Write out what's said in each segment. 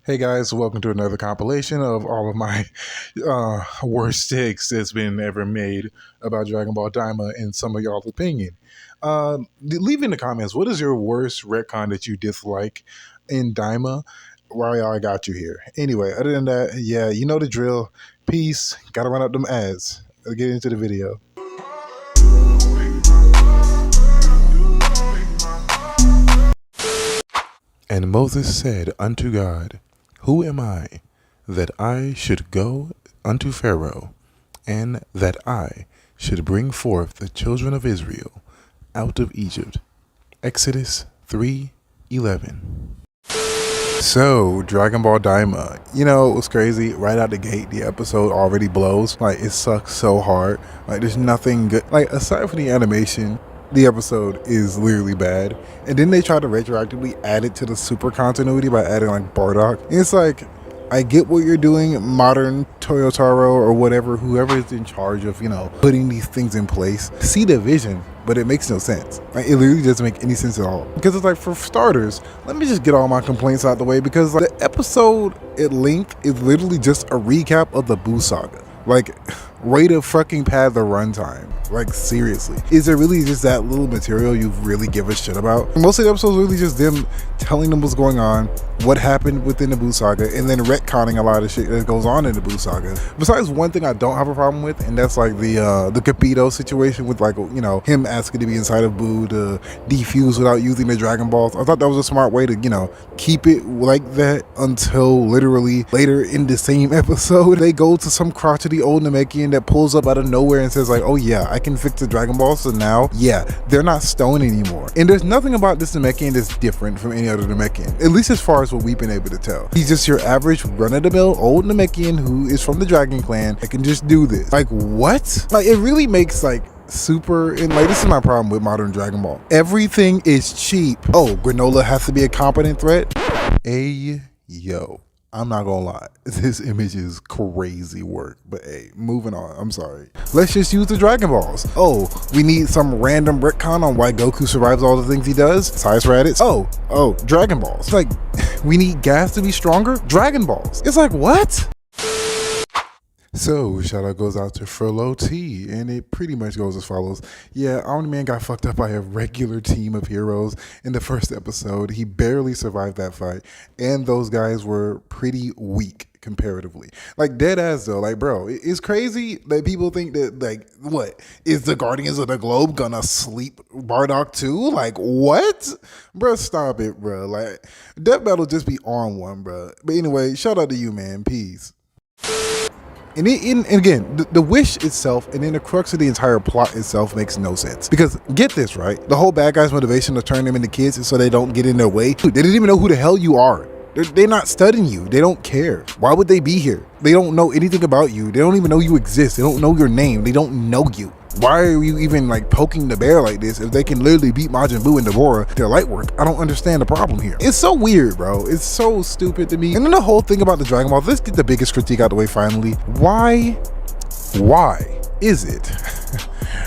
Hey guys, welcome to another compilation of all of my worst takes that's been ever made about Dragon Ball Daima in some of y'all's opinion. Leave in the comments, what is your worst retcon that you dislike in Daima? Why I got you here. Anyway, other than that, yeah, you know the drill. Peace. Gotta run up them ads. Let's get into the video. And Moses said unto God, Who am I, that I should go unto Pharaoh, and that I should bring forth the children of Israel out of Egypt? Exodus 3:11. So, Dragon Ball Daima. You know, it was crazy. Right out the gate, the episode already blows. Like, it sucks so hard. Like, there's nothing good. Like, aside from the animation, the episode is literally bad. And then they try to retroactively add it to the super continuity by adding like Bardock. And it's like, I get what you're doing, modern Toyotaro or whatever, whoever is in charge of, putting these things in place. See the vision, but it makes no sense. Like, it literally doesn't make any sense at all. Because it's like, for starters, let me just get all my complaints out the way, because like, the episode at length is literally just a recap of the Buu saga. Like, way to fucking pad the runtime. Like, seriously. Is it really just that little material you really give a shit about? Most of the episodes really just them telling them what's going on, what happened within the Buu saga, and then retconning a lot of shit that goes on in the Buu saga. Besides one thing I don't have a problem with, and that's like the Capito situation with like, him asking to be inside of Buu to defuse without using the Dragon Balls. I thought that was a smart way to, keep it like that until literally later in the same episode, they go to some crotchety old Namekian that pulls up out of nowhere and says like, oh yeah, I can fix the Dragon Balls, so now, yeah, they're not stone anymore. And there's nothing about this Namekian that's different from any other Namekian, at least as far as what we've been able to tell. He's just your average run-of-the-mill old Namekian who is from the Dragon Clan that can just do this. Like, what? Like, it really makes like super, and like, this is my problem with modern Dragon Ball. Everything is cheap. Oh, granola has to be a competent threat? Hey, yo. I'm not gonna lie, this image is crazy work, but hey, moving on, I'm sorry. Let's just use the Dragon Balls. Oh, we need some random retcon on why Goku survives all the things he does? Size Raditz? Oh, Dragon Balls. It's like, we need gas to be stronger? Dragon Balls. It's like, what? So, shout out goes out to Furlough T, and it pretty much goes as follows. Yeah, Omni-Man got fucked up by a regular team of heroes in the first episode. He barely survived that fight, and those guys were pretty weak comparatively. Like, dead ass though, like, bro, it's crazy that people think that, like, what, is the Guardians of the Globe gonna sleep Bardock too? Like, what? Bro, stop it, bro. Like, Death Battle just be on one, bro. But anyway, shout out to you, man. Peace. And again, the wish itself and then the crux of the entire plot itself makes no sense. Because get this, right? The whole bad guy's motivation to turn them into kids is so they don't get in their way. Dude, they didn't even know who the hell you are. They're not studying you. They don't care. Why would they be here? They don't know anything about you. They don't even know you exist. They don't know your name. They don't know you. Why are you even like poking the bear like this if they can literally beat Majin Buu and Deborah their light work? I don't understand the problem here. It's so weird, bro. It's so stupid to me. And then the whole thing about the Dragon Ball, let's get the biggest critique out the way finally. Why is it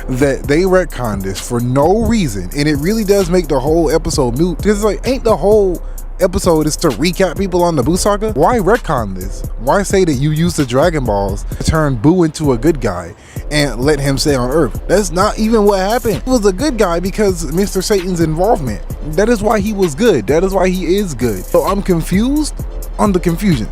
that they retconned this for no reason? And it really does make the whole episode moot. Because it's like, ain't the whole episode is to recap people on the Buu saga? Why retcon this? Why say that you use the Dragon Balls to turn Buu into a good guy and let him stay on Earth? That's not even what happened. He was a good guy because Mr. Satan's involvement. That is why he was good. That is why he is good. So I'm confused on the confusion.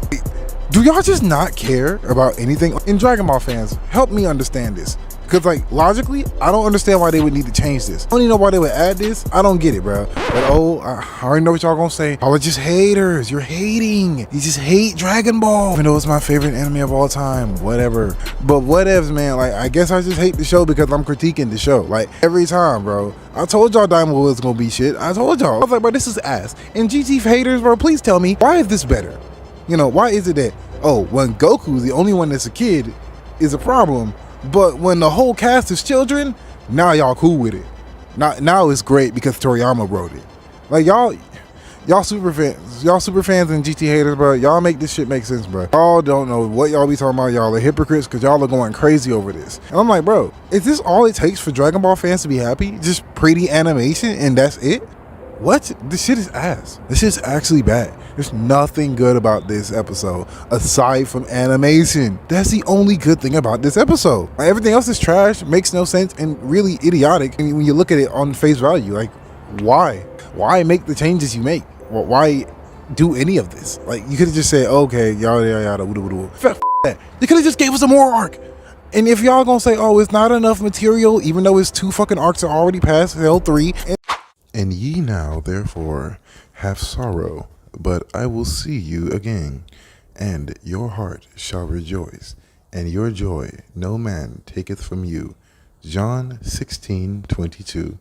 Do y'all just not care about anything? And Dragon Ball fans, help me understand this. Because, like, logically, I don't understand why they would need to change this. I don't even know why they would add this. I don't get it, bro. But, I already know what y'all gonna say. Y'all are just haters. You're hating. You just hate Dragon Ball. Even though it's my favorite anime of all time. Whatever. But whatevs, man. Like, I guess I just hate the show because I'm critiquing the show. Like, every time, bro. I told y'all Daima was gonna be shit. I told y'all. I was like, bro, this is ass. And GT haters, bro, please tell me, why is this better? Why is it that, when Goku's the only one that's a kid is a problem, but when the whole cast is children, now y'all cool with it. Now it's great because Toriyama wrote it. Like, y'all super fans and GT haters, bro. Y'all make this shit make sense, bro. Y'all don't know what y'all be talking about. Y'all are hypocrites because y'all are going crazy over this. And I'm like, bro, is this all it takes for Dragon Ball fans to be happy? Just pretty animation and that's it? What? This shit is ass. This shit's actually bad. There's nothing good about this episode aside from animation. That's the only good thing about this episode. Like, everything else is trash, makes no sense, and really idiotic. And when you look at it on face value, like, why? Why make the changes you make? Why do any of this? Like, you could have just said, okay, yada yada yada, that. You could have just gave us a more arc. And if y'all gonna say, oh, it's not enough material, even though it's 2 fucking arcs are already past Hell 3. And ye now, therefore, have sorrow, but I will see you again, and your heart shall rejoice, and your joy no man taketh from you. John 16:22.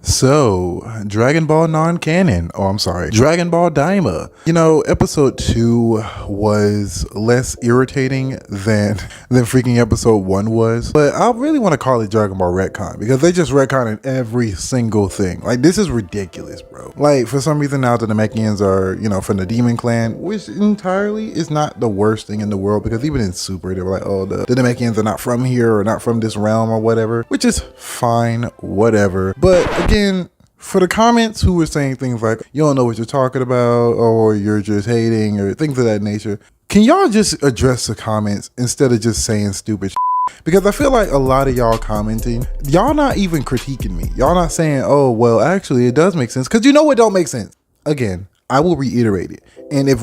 So, Dragon Ball non-canon. Oh, I'm sorry. Dragon Ball Daima. You know, episode 2 was less irritating than freaking episode 1 was. But I really want to call it Dragon Ball retcon because they just retconning every single thing. Like, this is ridiculous, bro. Like, for some reason now the Namekians are, you know, from the Demon Clan, which entirely is not the worst thing in the world because even in Super, they were like, oh, the Namekians are not from here or not from this realm or whatever, which is fine, whatever. But again, for the comments who were saying things like, you don't know what you're talking about, or you're just hating, or things of that nature, can y'all just address the comments instead of just saying stupid shit? Because I feel like a lot of y'all commenting, y'all not even critiquing me. Y'all not saying, oh, well, actually, it does make sense. Because you know it don't make sense. Again, I will reiterate it. And if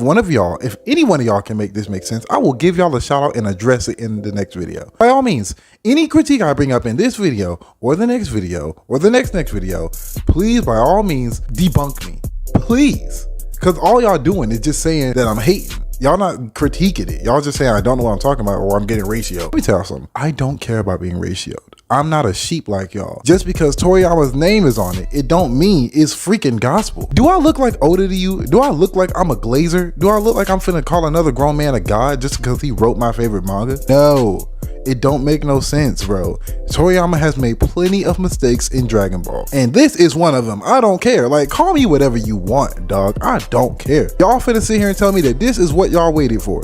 any one of y'all can make this make sense, I will give y'all a shout out and address it in the next video. By all means, any critique I bring up in this video or the next video or the next video, please, by all means, debunk me. Please. Because all y'all doing is just saying that I'm hating. Y'all not critiquing it. Y'all just saying I don't know what I'm talking about or I'm getting ratioed. Let me tell you something. I don't care about being ratioed. I'm not a sheep like y'all. Just because Toriyama's name is on it, it don't mean it's freaking gospel. Do I look like Oda to you? Do I look like I'm a glazer? Do I look like I'm finna call another grown man a god just because he wrote my favorite manga? No, it don't make no sense, bro. Toriyama has made plenty of mistakes in Dragon Ball, and this is one of them. I don't care. Like, call me whatever you want, dog. I don't care. Y'all finna sit here and tell me that this is what y'all waited for.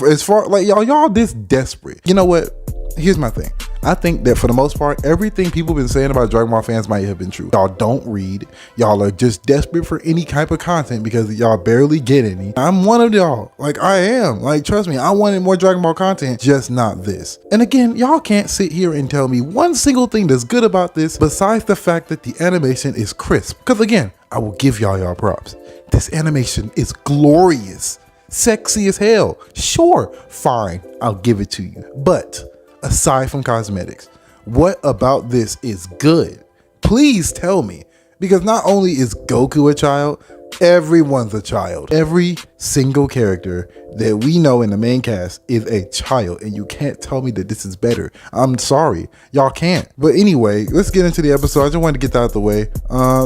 As far like y'all this desperate. You know what? Here's my thing. I think that for the most part, everything people been saying about Dragon Ball fans might have been true. Y'all don't read. Y'all are just desperate for any type of content because y'all barely get any. I'm one of y'all. Like, I am. Like, trust me, I wanted more Dragon Ball content, just not this. And again, y'all can't sit here and tell me one single thing that's good about this besides the fact that the animation is crisp. Because again, I will give y'all props. This animation is glorious. Sexy as hell. Sure, fine, I'll give it to you. But aside from cosmetics, what about this is good? Please tell me. Because not only is Goku a child, everyone's a child. Every single character that we know in the main cast is a child, and you can't tell me that this is better. I'm sorry, y'all can't. But anyway, let's get into the episode. I just wanted to get that out of the way.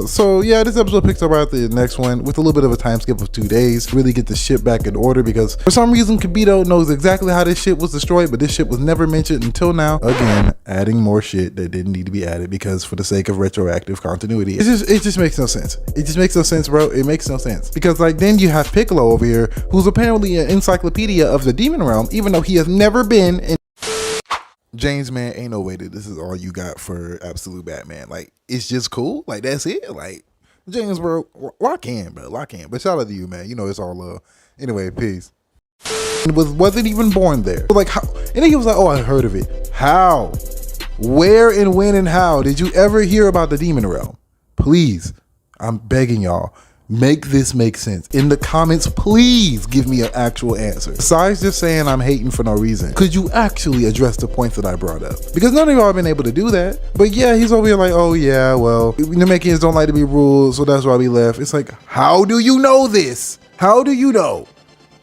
So yeah, this episode picks up right the next one with a little bit of a time skip of 2 days. Really get the ship back in order because for some reason Kibito knows exactly how this ship was destroyed, but this ship was never mentioned until now. Again, adding more shit that didn't need to be added because for the sake of retroactive continuity. It just makes no sense. It just makes no sense, bro. It makes no sense. Because like then you have Piccolo over here who's apparently an encyclopedia of the demon realm, even though he has never been in. James, man, ain't no way that this is all you got for Absolute Batman. Like, it's just cool. Like, that's it. Like, James, bro, lock in, bro. Lock in. But shout out to you, man. You know it's all love. Anyway, peace. Wasn't even born there. Like, how? And then he was like, oh, I heard of it. How? Where and when and how did you ever hear about the demon realm? Please, I'm begging y'all. Make this make sense. In the comments, please give me an actual answer. Besides just saying I'm hating for no reason, could you actually address the points that I brought up? Because none of y'all have been able to do that. But yeah, he's over here like, oh yeah, well, Namekians don't like to be ruled, so that's why we left. It's like, how do you know this? How do you know?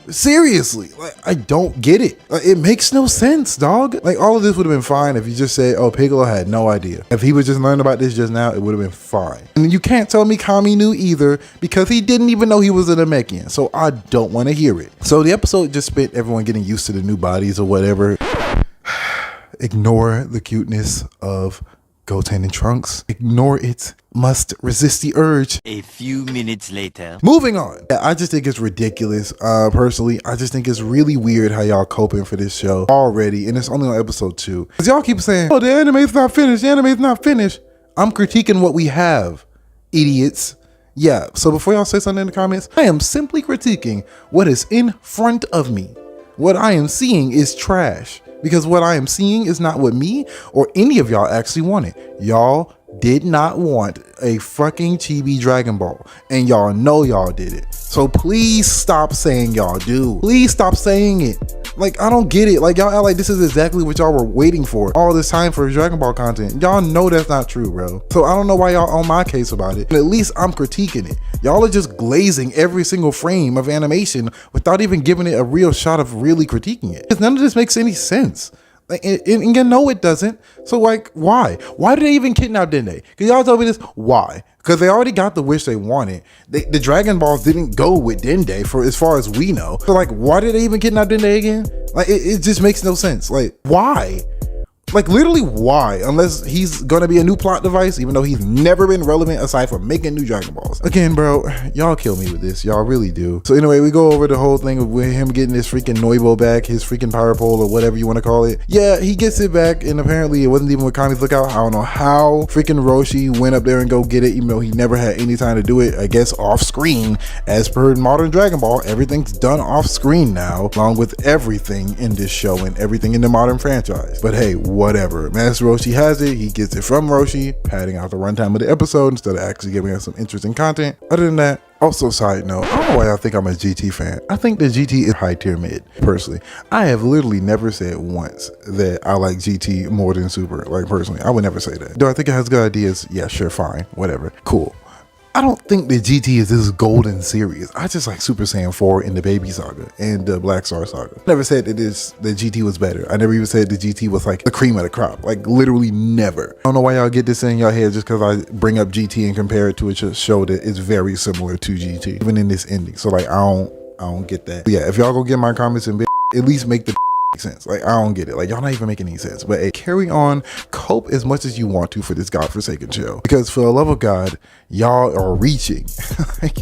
Seriously, like, I don't get it. Like, it makes no sense, dog. Like, all of this would have been fine if you just say, oh, Piccolo had no idea. If he was just learning about this just now, it would have been fine. And you can't tell me Kami knew either because he didn't even know he was a Namekian. So I don't want to hear it. So the episode just spent everyone getting used to the new bodies or whatever. Ignore the cuteness of Goten and Trunks. Ignore it. Must resist the urge. A few minutes later. Moving on. I just think it's ridiculous. Personally, I just think it's really weird how y'all coping for this show already, and it's only on episode 2. Because y'all keep saying, oh, the anime's not finished. The anime's not finished. I'm critiquing what we have. idiots. Yeah, so before y'all say something in the comments, I am simply critiquing what is in front of me. What I am seeing is trash, because what I am seeing is not what me or any of y'all actually wanted. Y'all did not want a fucking chibi Dragon Ball, and y'all know y'all did it. So please stop saying y'all do. Please stop saying it. Like, I don't get it. Like, y'all act like this is exactly what y'all were waiting for all this time for Dragon Ball content. Y'all know that's not true, bro. So I don't know why y'all on my case about it. But at least I'm critiquing it. Y'all are just glazing every single frame of animation without even giving it a real shot of really critiquing it. Because none of this makes any sense. Like, and you know it doesn't. So like, why? Why did they even kidnap Dende? Because y'all told me this. Why? Because they already got the wish they wanted. The Dragon Balls didn't go with Dende for as far as we know. So like, why did they even kidnap Dende again? Like, it just makes no sense. Like, why? Like, literally why? Unless he's gonna be a new plot device, even though he's never been relevant aside from making new Dragon Balls. Again, bro, y'all kill me with this. Y'all really do. So anyway, we go over the whole thing with him getting his freaking Noibo back, his freaking power pole or whatever you want to call it. Yeah, he gets it back, and apparently it wasn't even with Kami's lookout. I don't know how freaking Roshi went up there and go get it, even though he never had any time to do it, I guess off screen. As per modern Dragon Ball, everything's done off screen now, along with everything in this show and everything in the modern franchise. But hey, whatever. Master Roshi has it. He gets it from Roshi, padding out the runtime of the episode instead of actually giving us some interesting content. Other than that, also side note, I don't know why y'all think I'm a GT fan. I think the GT is high tier mid, personally. I have literally never said once that I like GT more than Super. Like, personally, I would never say that. Do I think it has good ideas? Yeah, sure, fine, whatever, cool. I don't think the GT is this golden series. I just like Super Saiyan 4 in the Baby Saga and the Black Star Saga. Never said that the GT was better. I never even said the GT was like the cream of the crop. Like, literally never. I don't know why y'all get this in your head just because I bring up GT and compare it to a show that is very similar to GT, even in this ending. So like, I don't get that. But yeah, if y'all go get my comments and at least make the sense. Like, I don't get it. Like, y'all not even making any sense. But hey, carry on, cope as much as you want to for this godforsaken show, because for the love of God, y'all are reaching. Like,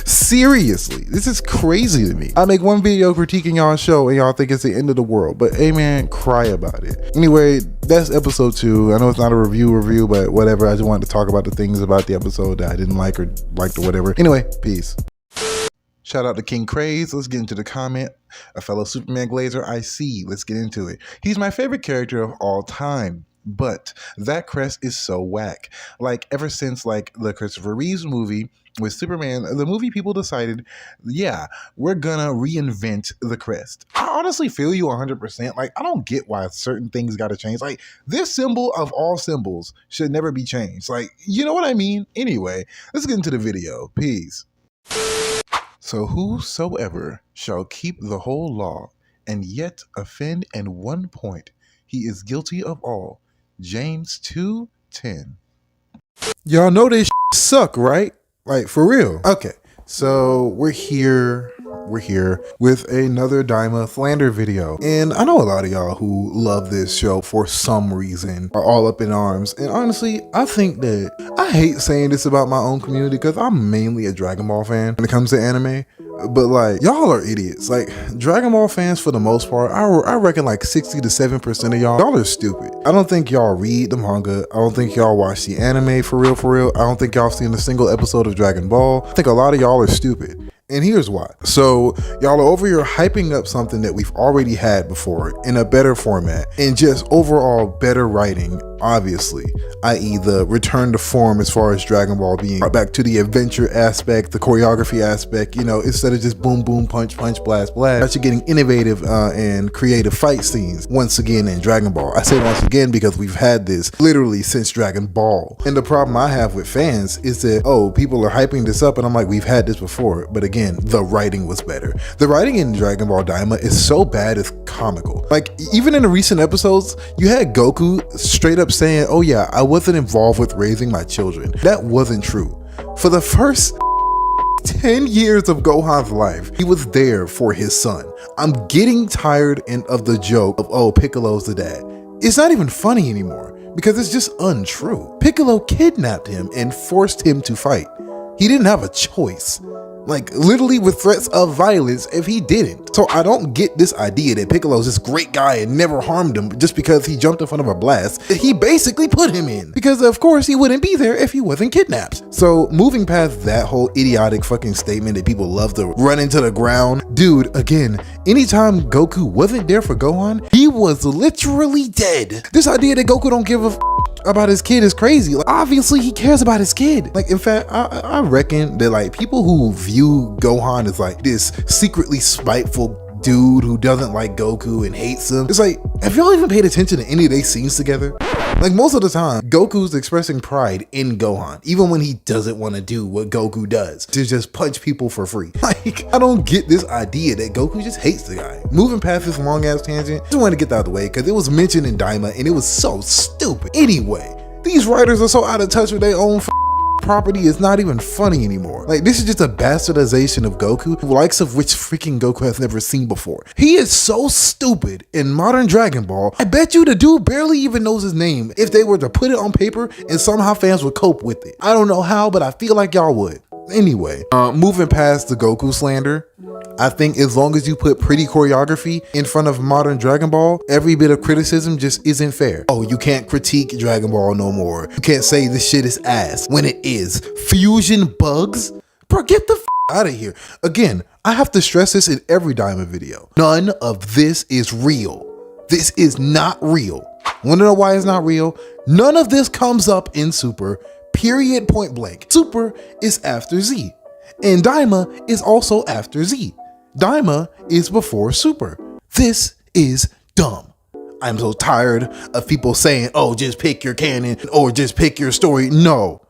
seriously, this is crazy to me. I make one video critiquing y'all's show and y'all think it's the end of the world, but hey man, cry about it. Anyway, that's episode 2. I know it's not a review, but whatever. I just wanted to talk about the things about the episode that I didn't like or liked or whatever. Anyway, peace. Shout out to King Craze. Let's get into the comment. A fellow Superman Glazer, I see. Let's get into it. He's my favorite character of all time, but that crest is so whack. Like, ever since like the Christopher Reeves movie with Superman, the movie people decided, yeah, we're gonna reinvent the crest. I honestly feel you 100%. Like, I don't get why certain things gotta change. Like, this symbol of all symbols should never be changed. Like, you know what I mean? Anyway, let's get into the video. Peace. So whosoever shall keep the whole law and yet offend in one point, he is guilty of all. James 2:10. Y'all know this suck, right? Like, for real. Okay, so we're here with another Daima slander video. And I know a lot of y'all who love this show for some reason are all up in arms. And honestly, I think that I hate saying this about my own community because I'm mainly a Dragon Ball fan when it comes to anime. But like, y'all are idiots. Like, Dragon Ball fans, for the most part, I reckon like 60 to 7% of y'all are stupid. I don't think y'all read the manga. I don't think y'all watch the anime for real. I don't think y'all seen a single episode of Dragon Ball. I think a lot of y'all are stupid. And here's why. So y'all are over here hyping up something that we've already had before in a better format and just overall better writing, obviously, i.e. the return to form as far as Dragon Ball being brought back to the adventure aspect, the choreography aspect, you know, instead of just boom, boom, punch, punch, blast, blast. Actually getting innovative and creative fight scenes once again in Dragon Ball. I say once again because we've had this literally since Dragon Ball. And the problem I have with fans is that, oh, people are hyping this up and I'm like, we've had this before. But again, the writing was better. The writing in Dragon Ball Daima is so bad it's comical. Like, even in the recent episodes, you had Goku straight up saying, oh yeah, I wasn't involved with raising my children. That wasn't true. For the first 10 years of Gohan's life, he was there for his son. I'm getting tired of the joke of, oh, Piccolo's the dad. It's not even funny anymore because it's just untrue. Piccolo kidnapped him and forced him to fight. He didn't have a choice. Like literally with threats of violence if he didn't. So I don't get this idea that Piccolo's this great guy and never harmed him just because he jumped in front of a blast that he basically put him in. Because of course he wouldn't be there if he wasn't kidnapped. So moving past that whole idiotic fucking statement that people love to run into the ground. Dude, again, anytime Goku wasn't there for Gohan, he was literally dead. This idea that Goku don't give a about his kid is crazy. Like, obviously he cares about his kid. Like, in fact, I reckon that like people who view Gohan as like this secretly spiteful dude who doesn't like Goku and hates him, it's like, have y'all even paid attention to any of their scenes together? Like most of the time, Goku's expressing pride in Gohan, even when he doesn't want to do what Goku does, to just punch people for free. Like, I don't get this idea that Goku just hates the guy. Moving past this long ass tangent, just wanted to get that out of the way because it was mentioned in Daima and it was so stupid. Anyway, these writers are so out of touch with their own property, is not even funny anymore. Like, this is just a bastardization of Goku, the likes of which freaking Goku has never seen before. He is so stupid in modern Dragon Ball. I bet you the dude barely even knows his name if they were to put it on paper and somehow fans would cope with it. I don't know how, but I feel like y'all would. Anyway, moving past the Goku slander, I think as long as you put pretty choreography in front of modern Dragon Ball, every bit of criticism just isn't fair. Oh, you can't critique Dragon Ball no more. You can't say this shit is ass when it is. Fusion bugs? Bro, get the out of here. Again, I have to stress this in every Daima video. None of this is real. This is not real. Wanna know why it's not real? None of this comes up in Super. Period, point blank. Super is after Z. And Daima is also after Z. Daima is before Super. This is dumb. I'm so tired of people saying, oh, just pick your canon or just pick your story. No.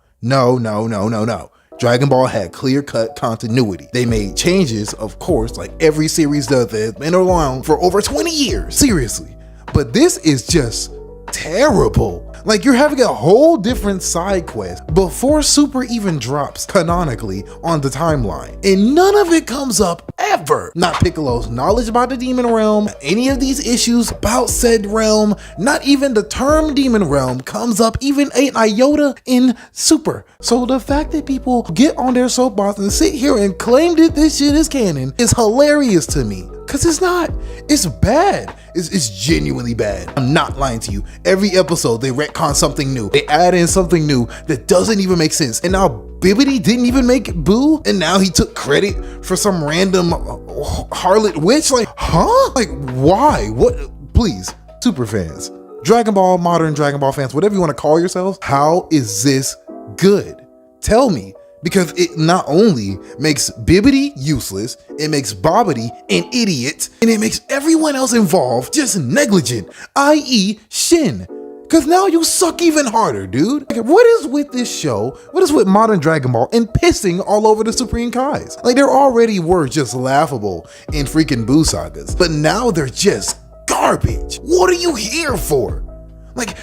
Dragon Ball had clear-cut continuity. They made changes, of course, like every series does that has been around for over 20 years. Seriously. But this is just terrible. Like, you're having a whole different side quest before Super even drops canonically on the timeline, and none of it comes up ever. Not Piccolo's knowledge about the demon realm, any of these issues about said realm, not even the term demon realm comes up even an iota in Super. So the fact that people get on their soapbox and sit here and claim that this shit is canon is hilarious to me. Cause it's not, it's bad. It's genuinely bad. I'm not lying to you. Every episode they retcon something new. They add in something new that doesn't even make sense. And now Bibbidi didn't even make Boo, and now he took credit for some random harlot witch. Like, huh? Like, why? What? Please, Super fans, Dragon Ball, modern Dragon Ball fans, whatever you want to call yourselves, how is this good? Tell me. Because it not only makes Bibbidi useless, it makes Bobbidi an idiot, and it makes everyone else involved just negligent, i.e. Shin. Cause now you suck even harder, dude. Like, what is with this show? What is with modern Dragon Ball and pissing all over the Supreme Kais? Like, there already were just laughable in freaking Buu sagas, but now they're just garbage. What are you here for?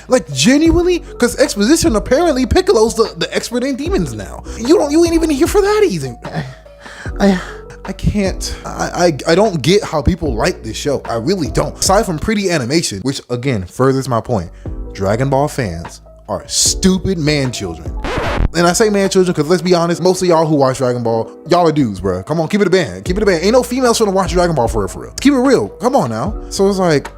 Like genuinely, because exposition, apparently Piccolo's the expert in demons now. You ain't even here for that either. I can't. I don't get how people like this show. I really don't. Aside from pretty animation, which again furthers my point, Dragon Ball fans are stupid man children. And I say man children because let's be honest, most of y'all who watch Dragon Ball, y'all are dudes, bro. Come on, keep it a band. Keep it a band. Ain't no females trying to watch Dragon Ball for real. Keep it real. Come on now. So it's like,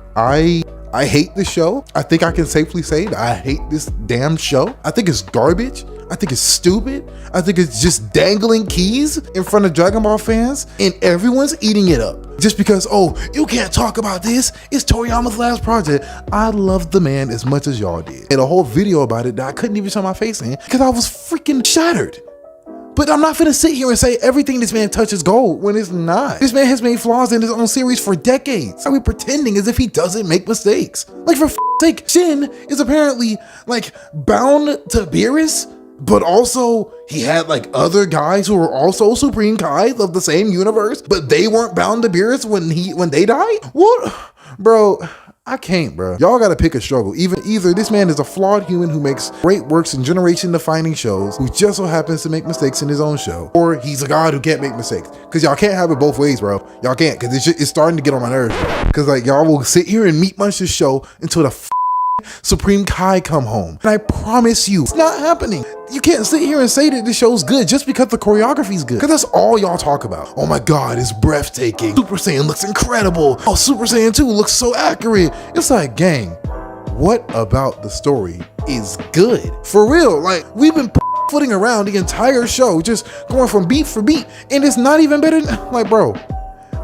I hate this show. I think I can safely say that I hate this damn show. I think it's garbage. I think it's stupid. I think it's just dangling keys in front of Dragon Ball fans, and everyone's eating it up. Just because, oh, you can't talk about this. It's Toriyama's last project. I love the man as much as y'all did. And a whole video about it that I couldn't even show my face in because I was freaking shattered. But I'm not gonna sit here and say everything this man touches gold when it's not. This man has made flaws in his own series for decades. Are we pretending as if he doesn't make mistakes? Like, for sake, Shin is apparently like bound to Beerus, but also he had like other guys who were also Supreme Kais of the same universe, but they weren't bound to Beerus when they died? What? Bro, I can't, bro. Y'all gotta pick a struggle. Either this man is a flawed human who makes great works in generation-defining shows, who just so happens to make mistakes in his own show, or he's a god who can't make mistakes. Cause y'all can't have it both ways, bro. Y'all can't, cause it's starting to get on my nerves, bro. Cause like y'all will sit here and meat munch this show until the Supreme Kai come home. And I promise you, it's not happening. You can't sit here and say that the show's good just because the choreography's good. Because that's all y'all talk about. Oh my God, it's breathtaking. Super Saiyan looks incredible. Oh, Super Saiyan 2 looks so accurate. It's like, gang, what about the story is good? For real, like, we've been footing around the entire show, just going from beat for beat, and it's not even better than, like, bro,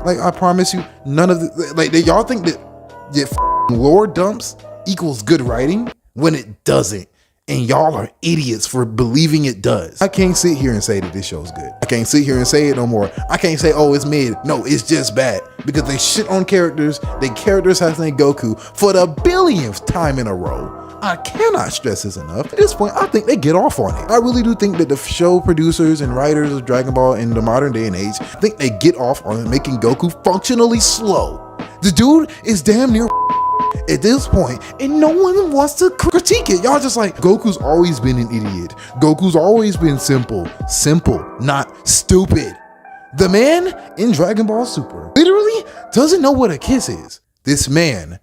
like, I promise you, none of the, like, y'all think that lore dumps equals good writing when it doesn't. And y'all are idiots for believing it does. I can't sit here and say that this show's good. I can't sit here and say it no more. I can't say, oh, it's mid. No, it's just bad. Because they shit on characters. They characters assassinate Goku for the billionth time in a row. I cannot stress this enough. At this point, I think they get off on it. I really do think that the show producers and writers of Dragon Ball in the modern day and age think they get off on making Goku functionally slow. The dude is damn near at this point, and no one wants to critique it. Y'all just like, Goku's always been an idiot. Goku's always been simple, not stupid. The man in Dragon Ball Super literally doesn't know what a kiss is. This man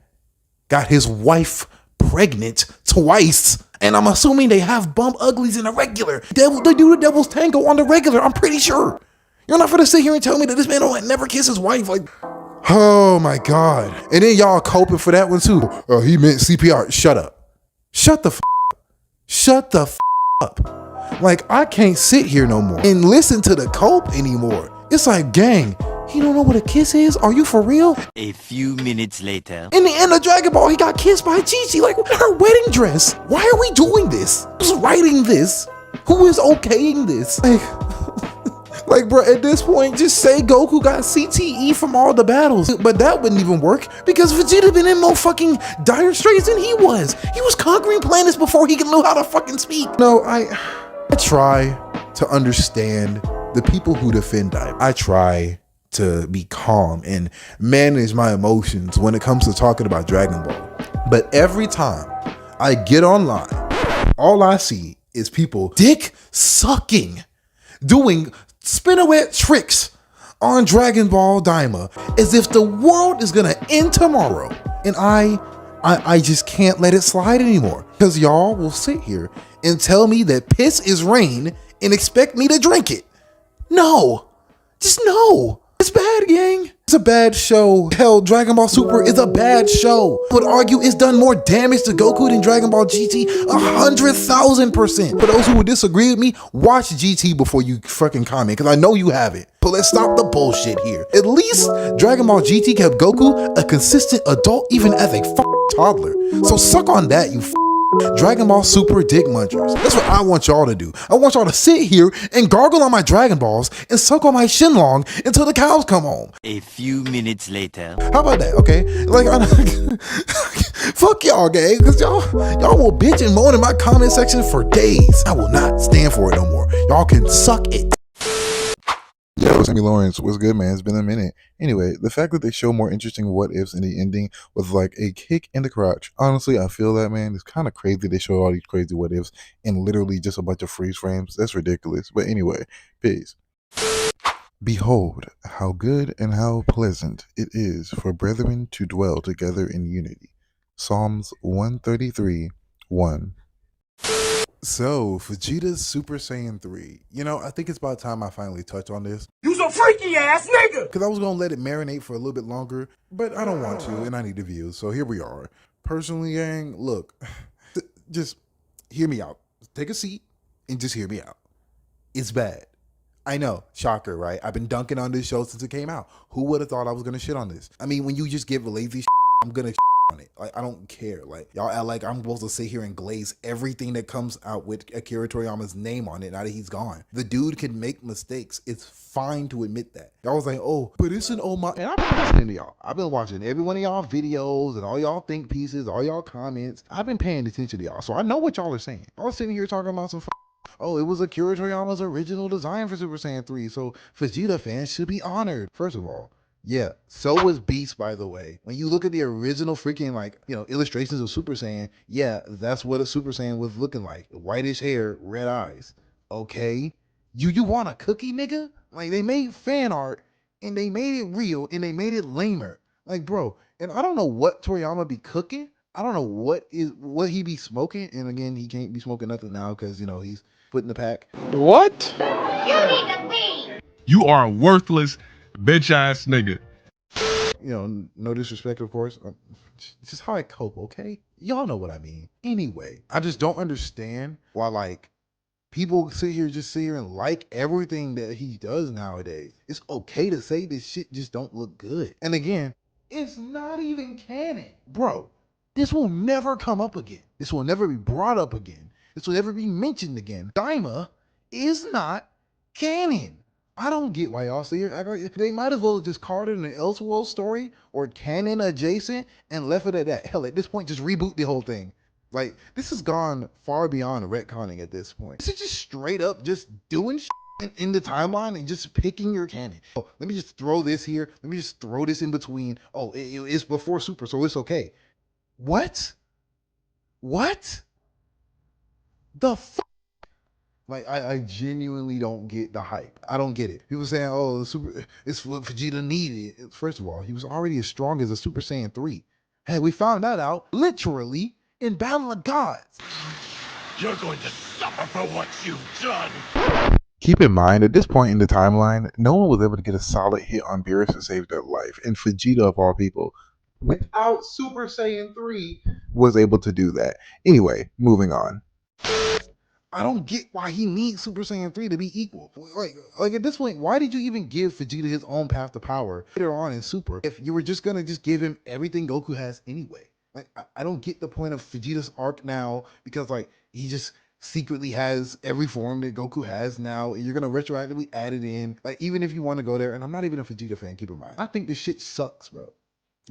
got his wife pregnant twice, and I'm assuming they have bump uglies in the regular. They do the Devil's Tango on the regular, I'm pretty sure. You're not gonna sit here and tell me that this man don't never kiss his wife. Like, oh my God. And then y'all coping for that one too. He meant CPR. Shut up. Shut the up. Shut the up. Like, I can't sit here no more and listen to the cope anymore. It's like, gang, he don't know what a kiss is? Are you for real? A few minutes later. In the end of Dragon Ball, he got kissed by Chi-Chi, like, her wedding dress. Why are we doing this? Who's writing this? Who is okaying this? Like, bro, at this point, just say Goku got CTE from all the battles. But that wouldn't even work because Vegeta been in more fucking dire straits than he was. He was conquering planets before he knew how to fucking speak. No, I try to understand the people who defend Daima. I try to be calm and manage my emotions when it comes to talking about Dragon Ball. But every time I get online, all I see is people dick sucking, doing spinneret tricks on Dragon Ball Daima as if the world is gonna end tomorrow. And I just can't let it slide anymore. Because y'all will sit here and tell me that piss is rain and expect me to drink it. No. Just no. It's bad, gang. It's a bad show. Hell, Dragon Ball Super is a bad show. I would argue it's done more damage to Goku than Dragon Ball GT 100,000%. For those who would disagree with me, watch GT before you fucking comment, because I know you haven't. But let's stop the bullshit here. At least Dragon Ball GT kept Goku a consistent adult even as a toddler. So suck on that, you Dragon Ball Super dick munchers. That's what I want y'all to do. I want y'all to sit here and gargle on my Dragon Balls and suck on my Shenlong until the cows come home. A few minutes later. How about that, okay? Like, fuck y'all, gang, because y'all will bitch and moan in my comment section for days. I will not stand for it no more. Y'all can suck it. Yo, Sammy Lawrence, what's good, man? It's been a minute. Anyway, the fact that they show more interesting what ifs in the ending was like a kick in the crotch. Honestly, I feel that, man. It's kind of crazy they show all these crazy what ifs and literally just a bunch of freeze frames. That's ridiculous. But anyway, peace. Behold, how good and how pleasant it is for brethren to dwell together in unity. Psalms 133:1. So, Vegeta's Super Saiyan 3. You know, I think it's about time I finally touch on this. You's a freaky ass nigga! Because I was going to let it marinate for a little bit longer, but I don't want to, and I need the views. So here we are. Personally, gang, look, just hear me out. Take a seat and just hear me out. It's bad. I know, shocker, right? I've been dunking on this show since it came out. Who would have thought I was going to shit on this? I mean, when you just give a lazy I'm going to on it. Like, I don't care. Like, y'all act like I'm supposed to sit here and glaze everything that comes out with Akira Toriyama's name on it now that he's gone. The dude can make mistakes. It's fine to admit that. Y'all was like, oh, but it's an oh my. And I've been listening to y'all. I've been watching every one of y'all videos and all y'all think pieces, all y'all comments. I've been paying attention to y'all. So I know what y'all are saying. I was sitting here talking about some oh, it was Akira Toriyama's original design for Super Saiyan 3. So Vegeta fans should be honored. First of all, yeah, so was Beast, by the way. When you look at the original freaking, like, you know, illustrations of Super Saiyan, yeah, that's what a Super Saiyan was looking like. Whitish hair, red eyes. Okay? You want a cookie, nigga? Like, they made fan art, and they made it real, and they made it lamer. Like, bro, and I don't know what Toriyama be cooking, I don't know what he be smoking, and again, he can't be smoking nothing now because he's put in the pack. What? You are a worthless bitch ass nigga. No disrespect, of course. It's just how I cope, okay? Y'all know what I mean. Anyway, I just don't understand why people sit here and like everything that he does nowadays. It's okay to say this shit just don't look good. And again, it's not even canon. Bro, this will never come up again. This will never be brought up again. This will never be mentioned again. Daima is not canon. I don't get why y'all see here. They might as well have just called it an Elseworld story or canon adjacent and left it at that. Hell, at this point, just reboot the whole thing. Like, this has gone far beyond retconning at this point. This is just straight up just doing shit in the timeline and just picking your canon. Oh, let me just throw this here. Let me just throw this in between. Oh, it's before Super, so it's okay. What? What? The fuck? Like, I genuinely don't get the hype. I don't get it. People saying, oh, it's what Vegeta needed. First of all, he was already as strong as a Super Saiyan 3. Hey, we found that out literally in Battle of Gods. You're going to suffer for what you've done. Keep in mind, at this point in the timeline, no one was able to get a solid hit on Beerus to save their life. And Vegeta, of all people, without Super Saiyan 3, was able to do that. Anyway, moving on. I don't get why he needs Super Saiyan 3 to be equal. Like at this point, why did you even give Vegeta his own path to power later on in Super if you were just gonna just give him everything Goku has anyway? Like I don't get the point of Vegeta's arc now because like he just secretly has every form that Goku has now. And you're gonna retroactively add it in. Like even if you want to go there, and I'm not even a Vegeta fan, keep in mind. I think this shit sucks, bro.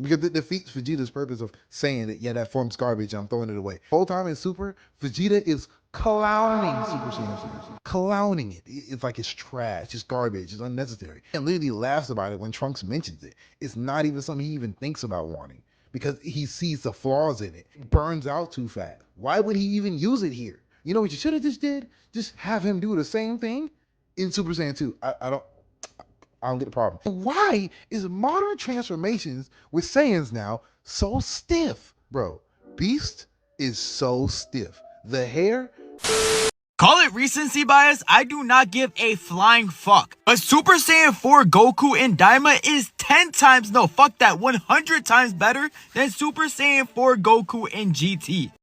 Because it defeats Vegeta's purpose of saying that, yeah, that form's garbage, I'm throwing it away. The whole time in Super, Vegeta is clowning Super Saiyan. Clowning it. It's like it's trash, it's garbage, it's unnecessary. And literally laughs about it when Trunks mentions it. It's not even something he even thinks about wanting. Because he sees the flaws in it. It burns out too fast. Why would he even use it here? You know what you should have just did? Just have him do the same thing in Super Saiyan 2. I don't get the problem. Why is modern transformations with Saiyans now so stiff? Bro, Beast is so stiff. The hair. Call it recency bias, I do not give a flying fuck. But Super Saiyan 4 Goku and Daima is 10 times, no, fuck that, 100 times better than Super Saiyan 4 Goku and GT.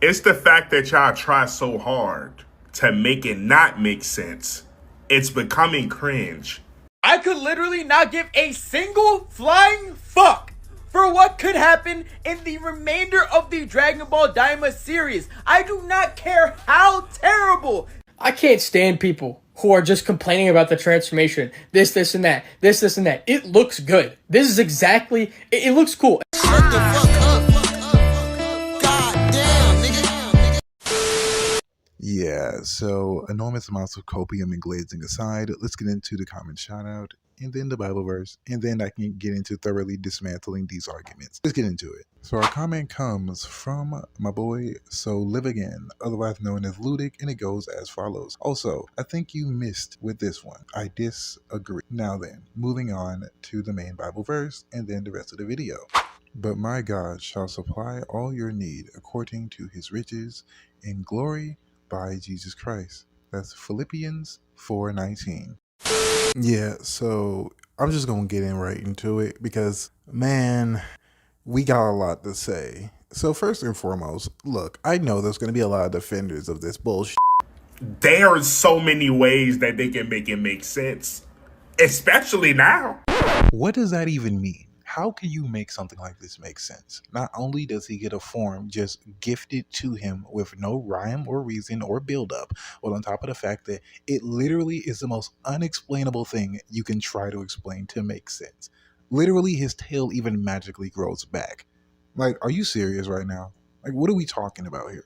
It's the fact that y'all try so hard to make it not make sense. It's becoming cringe. I could literally not give a single flying fuck for what could happen in the remainder of the Dragon Ball Daima series. I do not care how terrible. I can't stand people who are just complaining about the transformation. This, and that. This, and that. It looks good. This is exactly... It looks cool. Yeah, so enormous amounts of copium and glazing aside, let's get into the common shout-out, and then the Bible verse, and then I can get into thoroughly dismantling these arguments. Let's get into it. So our comment comes from my boy, So Live Again, otherwise known as Ludic, and it goes as follows. Also, I think you missed with this one. I disagree. Now then, moving on to the main Bible verse, and then the rest of the video. But my God shall supply all your need according to his riches in glory by Jesus Christ. That's Philippians 4:19. Yeah, so I'm just gonna get in right into it because, man, we got a lot to say. So first and foremost, look, I know there's gonna be a lot of defenders of this bullshit. There are so many ways that they can make it make sense, especially now. What does that even mean? How can you make something like this make sense? Not only does he get a form just gifted to him with no rhyme or reason or build up, but on top of the fact that it literally is the most unexplainable thing you can try to explain to make sense. Literally, his tail even magically grows back. Like, are you serious right now? Like, what are we talking about here?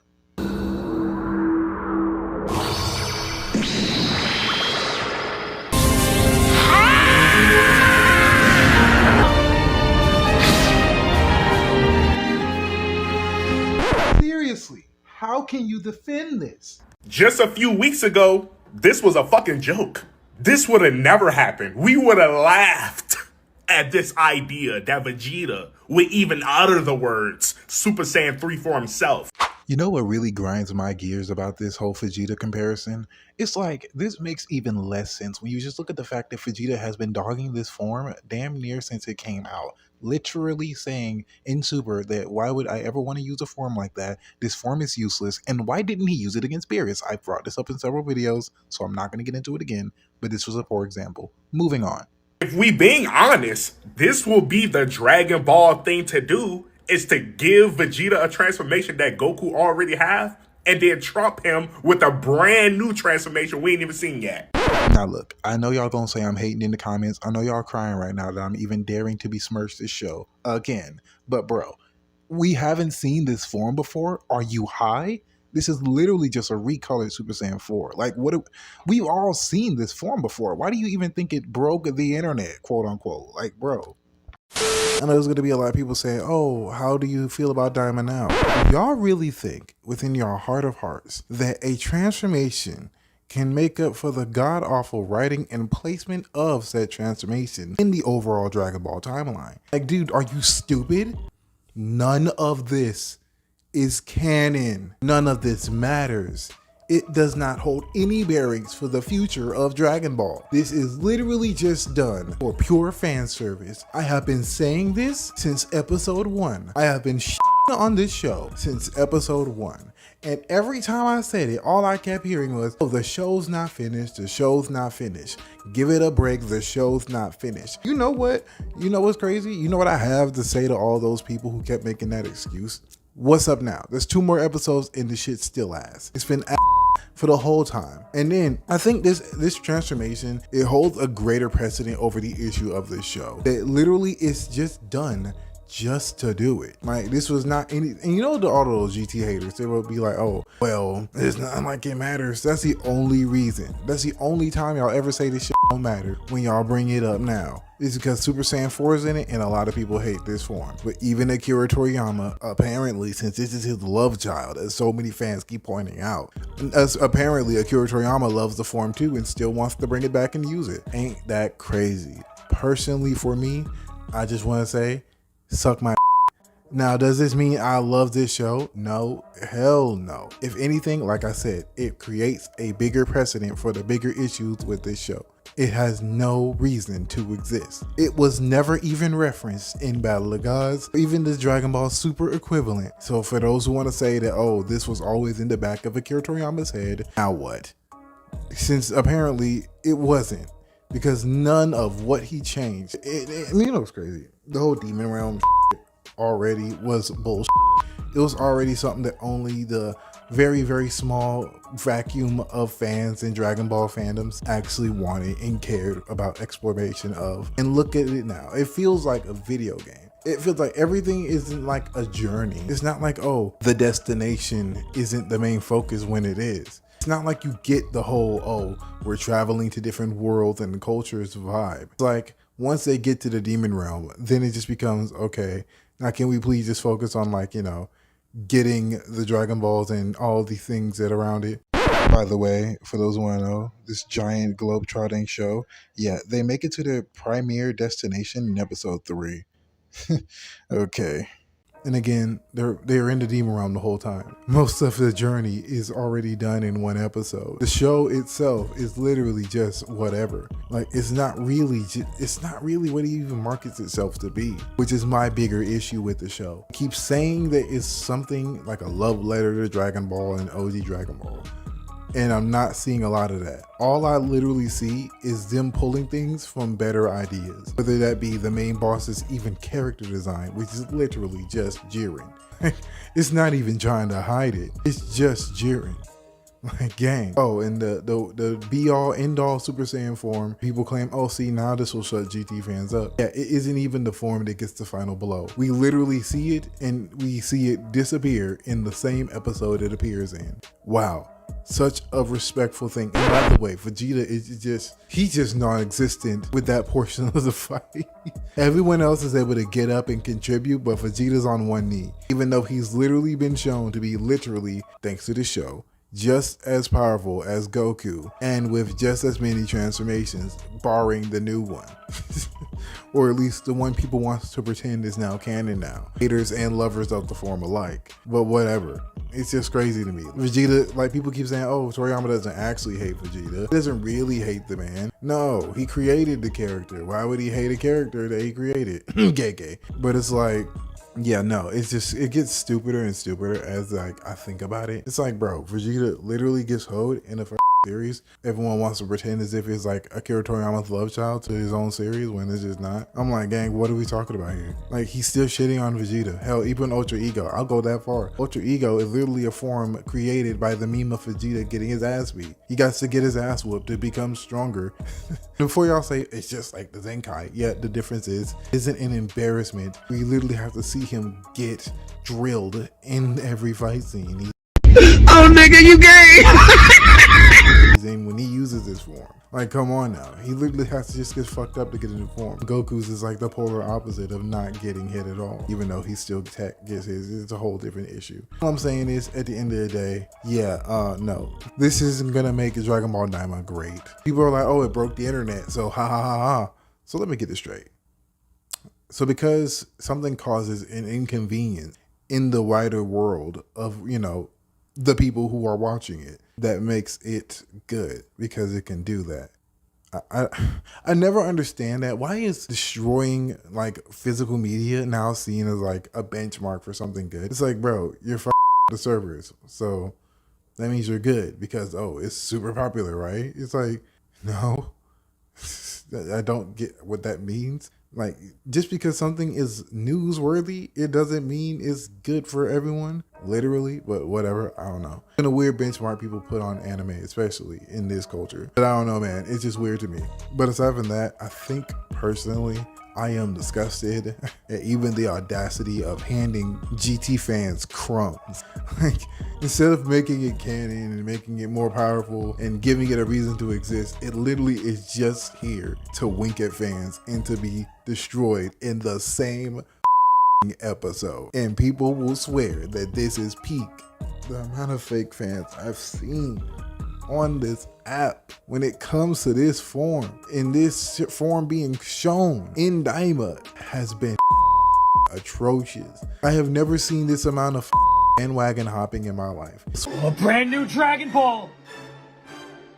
Seriously, how can you defend this? Just a few weeks ago, this was a fucking joke. This would have never happened. We would have laughed at this idea that Vegeta would even utter the words Super Saiyan 3 for himself. You know what really grinds my gears about this whole Vegeta comparison? It's like, this makes even less sense when you just look at the fact that Vegeta has been dogging this form damn near since it came out. Literally saying in Super that why would I ever want to use a form like that? This form is useless, and why didn't he use it against Beerus? I've brought this up in several videos, so I'm not going to get into it again, but this was a poor example. Moving on. If we being honest, this will be the Dragon Ball thing to do, is to give Vegeta a transformation that Goku already have, and then trump him with a brand new transformation we ain't even seen yet. Now look, I know y'all gonna say I'm hating in the comments. I know y'all crying right now that I'm even daring to besmirch this show again. But bro, we haven't seen this form before. Are you high? This is literally just a recolored Super Saiyan 4. Like, we've all seen this form before. Why do you even think it broke the internet, quote unquote? Like, bro. I know there's going to be a lot of people saying, oh, how do you feel about Daima now? Y'all really think within your heart of hearts that a transformation can make up for the god-awful writing and placement of said transformation in the overall Dragon Ball timeline? Like, dude, are you stupid? None of this is canon. None of this matters. It does not hold any bearings for the future of Dragon Ball. This is literally just done for pure fan service. I have been saying this since episode 1. I have been on this show since episode 1. And every time I said it, all I kept hearing was, oh, the show's not finished, the show's not finished. Give it a break, the show's not finished. You know what? You know what's crazy? You know what I have to say to all those people who kept making that excuse? What's up now? There's 2 more episodes and the shit still ass. It's been for the whole time. And then I think this transformation, it holds a greater precedent over the issue of this show. It literally is just done just to do it. Like, this was not any, and you know, all those GT haters, they will be like, oh, well, it's not like it matters. That's the only reason. That's the only time y'all ever say this shit don't matter when y'all bring it up now. It's because Super Saiyan 4 is in it and a lot of people hate this form. But even Akira Toriyama, apparently, since this is his love child, as so many fans keep pointing out, apparently Akira Toriyama loves the form too and still wants to bring it back and use it. Ain't that crazy? Personally, for me, I just want to say, suck my. Now, does this mean I love this show? No, hell no. If anything, like I said, it creates a bigger precedent for the bigger issues with this show. It has no reason to exist. It was never even referenced in Battle of Gods, even the Dragon Ball Super equivalent. So for those who want to say that, oh, this was always in the back of Akira Toriyama's head, now what? Since apparently it wasn't, because none of what he changed, you know what's crazy? The whole Demon Realm already was bullshit. It was already something that only the very, very small vacuum of fans in Dragon Ball fandoms actually wanted and cared about exploration of. And look at it now. It feels like a video game. It feels like everything isn't like a journey. It's not like, oh, the destination isn't the main focus when it is. It's not like you get the whole, oh, we're traveling to different worlds and cultures vibe. It's like, once they get to the Demon Realm, then it just becomes, okay, now can we please just focus on, like, you know, getting the Dragon Balls and all the things that around it. By the way, for those who want to know, this giant globe-trotting show, yeah, they make it to their premier destination in episode 3. Okay. And again, they're in the Demon Realm the whole time. Most of the journey is already done in one episode. The show itself is literally just whatever. Like, it's not really what it even markets itself to be, which is my bigger issue with the show. It keeps saying that it's something like a love letter to Dragon Ball and OG Dragon Ball. And I'm not seeing a lot of that. All I literally see is them pulling things from better ideas. Whether that be the main boss's even character design, which is literally just Jiren. It's not even trying to hide it. It's just Jiren. Like, gang. Oh, and the be-all, end-all Super Saiyan form, people claim, oh, see, now this will shut GT fans up. Yeah, it isn't even the form that gets the final blow. We literally see it, and we see it disappear in the same episode it appears in. Wow. Such a respectful thing. And by the way, Vegeta is he's just non-existent with that portion of the fight. Everyone else is able to get up and contribute, but Vegeta's on one knee, even though he's literally been shown to be literally, thanks to the show, just as powerful as Goku, and with just as many transformations, barring the new one. or at least the one people wants to pretend is now canon now. Haters and lovers of the form alike. But whatever. It's just crazy to me. Vegeta, like people keep saying, oh, Toriyama doesn't actually hate Vegeta. He doesn't really hate the man. No, he created the character. Why would he hate a character that he created? Gay. But it's like, yeah, no, it's just, it gets stupider and stupider as like I think about it. It's like, bro, Vegeta literally gets hoed in a series. Everyone wants to pretend as if it's like Akira Toriyama's love child to his own series when it's just not. I'm like, gang, what are we talking about here? Like, he's still shitting on Vegeta. Hell, even Ultra Ego, I'll go that far. Ultra Ego is literally a form created by the meme of Vegeta getting his ass beat. He got to get his ass whooped to become stronger. Before y'all say it's just like the Zenkai, yeah, the difference isn't an embarrassment. We literally have to see him get drilled in every fight scene. Oh, nigga, you gay! In when he uses this form. Like, come on now. He literally has to just get fucked up to get into form. Goku's is like the polar opposite of not getting hit at all. Even though he still gets his. It's a whole different issue. All I'm saying is, at the end of the day, yeah, no. This isn't gonna make Dragon Ball Daima great. People are like, oh, it broke the internet, so ha ha ha ha. So let me get this straight. So because something causes an inconvenience in the wider world of, you know, the people who are watching it, that makes it good because it can do that. I never understand that. Why is destroying like physical media now seen as like a benchmark for something good? It's like, bro, you're the servers, so that means you're good because, oh, it's super popular, right? It's like, no, I don't get what that means. Like, just because something is newsworthy, it doesn't mean it's good for everyone, literally, but whatever, I don't know. And a weird benchmark people put on anime, especially in this culture. But I don't know, man, it's just weird to me. But aside from that, I think personally, I am disgusted at even the audacity of handing GT fans crumbs. Like, instead of making it canon and making it more powerful and giving it a reason to exist, it literally is just here to wink at fans and to be destroyed in the same episode. And people will swear that this is peak. The amount of fake fans I've seen on this app when it comes to this form, in this form being shown in Daima, has been atrocious. I have never seen this amount of bandwagon hopping in my life. A brand new Dragon Ball!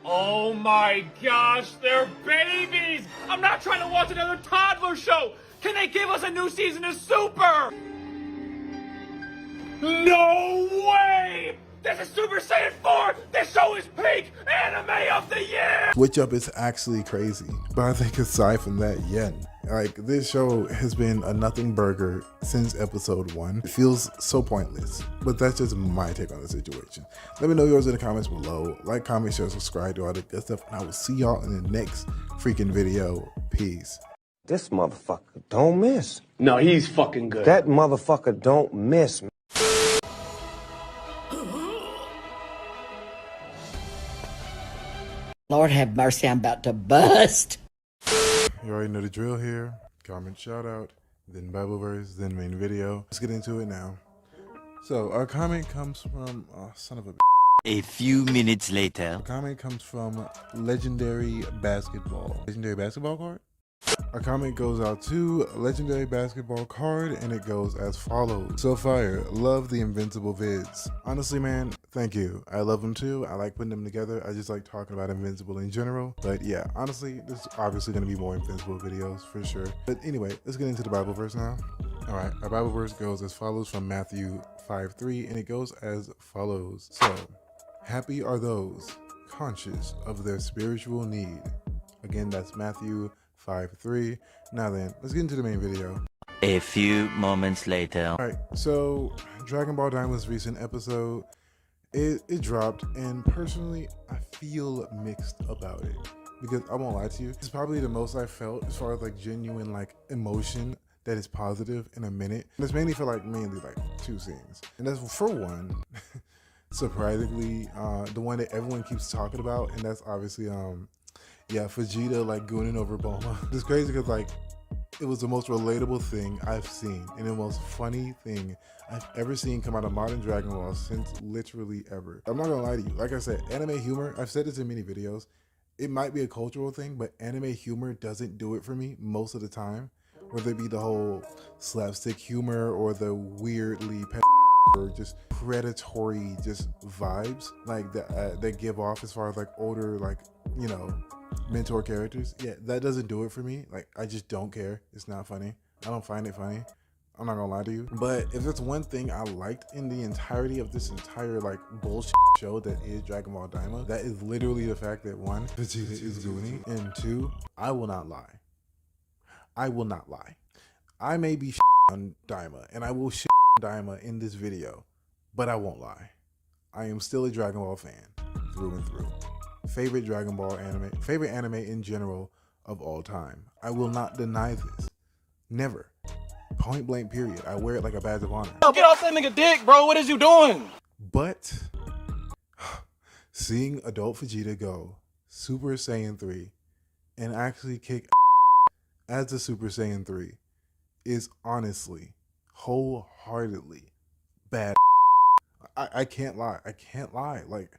Oh my gosh, they're babies! I'm not trying to watch another toddler show! Can they give us a new season of Super? No way! This is Super Saiyan 4! This show is peak anime of the year! Switch up is actually crazy. But I think aside from that, yeah, like, this show has been a nothing burger since episode 1. It feels so pointless, but that's just my take on the situation. Let me know yours in the comments below. Like, comment, share, subscribe, do all that good stuff, and I will see y'all in the next freaking video. Peace. This motherfucker don't miss. No, he's fucking good. That motherfucker don't miss. Lord have mercy, I'm about to bust. You already know the drill here. Comment, shout out, then Bible verse, then main video. Let's get into it now. So our comment comes from, son of a A few minutes later. Our comment comes from Legendary Basketball. Legendary Basketball card? Our comment goes out to Legendary Basketball card, and it goes as follows. So fire, love the Invincible vids. Honestly, man, thank you. I love them too. I like putting them together. I just like talking about Invincible in general. But yeah, honestly, there's obviously going to be more Invincible videos for sure. But anyway, let's get into the Bible verse now. All right, our Bible verse goes as follows from Matthew 5:3, and it goes as follows. So, happy are those conscious of their spiritual need. Again, that's Matthew 5:3. Now then, let's get into the main video. A few moments later. Alright, so Dragon Ball Daima's recent episode, it dropped, and personally, I feel mixed about it. Because I won't lie to you, it's probably the most I felt as far as like genuine like emotion that is positive in a minute. And it's mainly for like mainly like 2 scenes. And that's for one, surprisingly, the one that everyone keeps talking about, and that's obviously yeah, Vegeta like gooning over Bulma. It's crazy because like it was the most relatable thing I've seen and the most funny thing I've ever seen come out of modern Dragon Ball since literally ever. I'm not gonna lie to you. Like I said, anime humor, I've said this in many videos, it might be a cultural thing, but anime humor doesn't do it for me most of the time. Whether it be the whole slapstick humor or the weirdly or just predatory just vibes like that they give off as far as like older like, you know, mentor characters. Yeah, that doesn't do it for me. Like, I just don't care. It's not funny. I don't find it funny. I'm not gonna lie to you. But if there's one thing I liked in the entirety of this entire like bullshit show that is Dragon Ball Daima, that is literally the fact that one, Vegeta is Goonie, and two, I will not lie. I will not lie. I may be on Daima, and I will on Daima in this video, but I won't lie. I am still a Dragon Ball fan through and through. Favorite Dragon Ball anime, favorite anime in general of all time. I will not deny this. Never. Point blank period. I wear it like a badge of honor. Get off that nigga dick, bro. What is you doing? But seeing adult Vegeta go Super Saiyan 3 and actually kick as a Super Saiyan 3 is honestly, wholeheartedly bad. I can't lie. I can't lie. Like,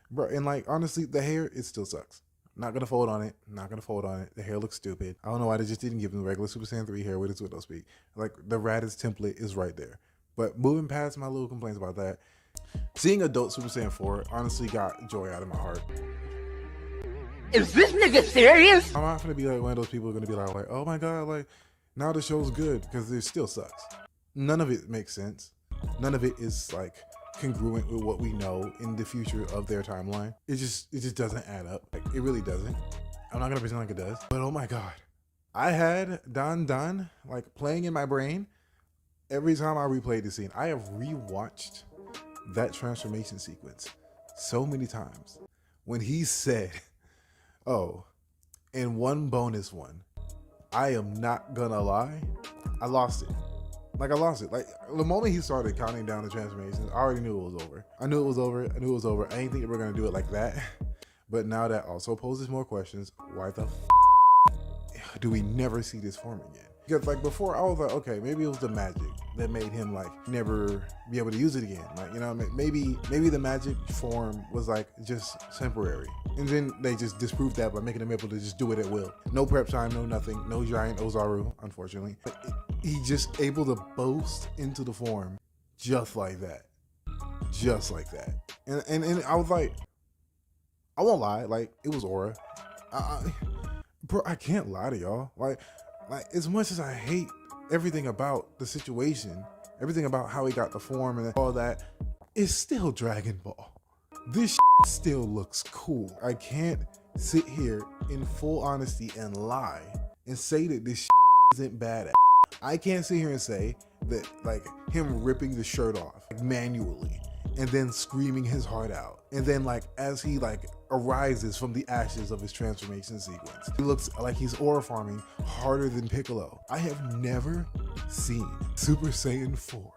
bro, and like honestly, the hair, it still sucks. Not gonna fold on it. Not gonna fold on it. The hair looks stupid. I don't know why they just didn't give him the regular Super Saiyan 3 hair with his widow speak. Like, the Raditz template is right there. But moving past my little complaints about that, seeing adult Super Saiyan 4 honestly got joy out of my heart. Is this nigga serious? I'm not gonna be like one of those people who are gonna be like, oh my god, like now the show's good, because it still sucks. None of it makes sense. None of it is like congruent with what we know in the future of their timeline. It just doesn't add up. Like, it really doesn't. I'm not gonna pretend like it does. But oh my god, I had Dan like playing in my brain every time I replayed the scene. I have rewatched that transformation sequence so many times. When he said, oh, and one bonus one, I am not gonna lie, I lost it. Like, I lost it. Like, the moment he started counting down the transformations, I already knew it was over. I knew it was over. I knew it was over. I didn't think they were gonna do it like that. But now that also poses more questions. Why the do we never see this form again? Because like before, I was like, okay, maybe it was the magic that made him like never be able to use it again. Like, you know, maybe the magic form was like just temporary. And then they just disproved that by making him able to just do it at will. No prep time, no nothing, no giant Ozaru, unfortunately. But he just able to boast into the form just like that. Just like that. And I was like, I won't lie, like, it was aura. Bro, I can't lie to y'all. Like as much as I hate everything about the situation, everything about how he got the form and all that, it's still Dragon Ball. This still looks cool. I can't sit here in full honesty and lie and say that this isn't badass. I can't sit here and say that like him ripping the shirt off like, manually and then screaming his heart out, and then like as he like arises from the ashes of his transformation sequence, he looks like he's aura farming harder than Piccolo. I have never seen Super Saiyan 4.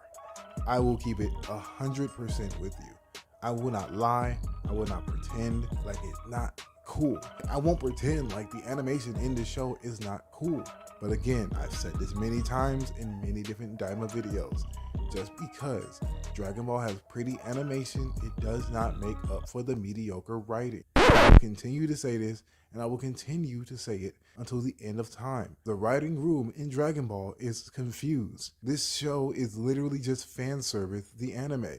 I will keep it 100% with you. I will not lie. I will not pretend like it's not cool. I won't pretend like the animation in the show is not cool. But again, I've said this many times in many different Daima videos. Just because Dragon Ball has pretty animation, it does not make up for the mediocre writing. I will continue to say this, and I will continue to say it until the end of time. The writing room in Dragon Ball is confused. This show is literally just fan service, the anime.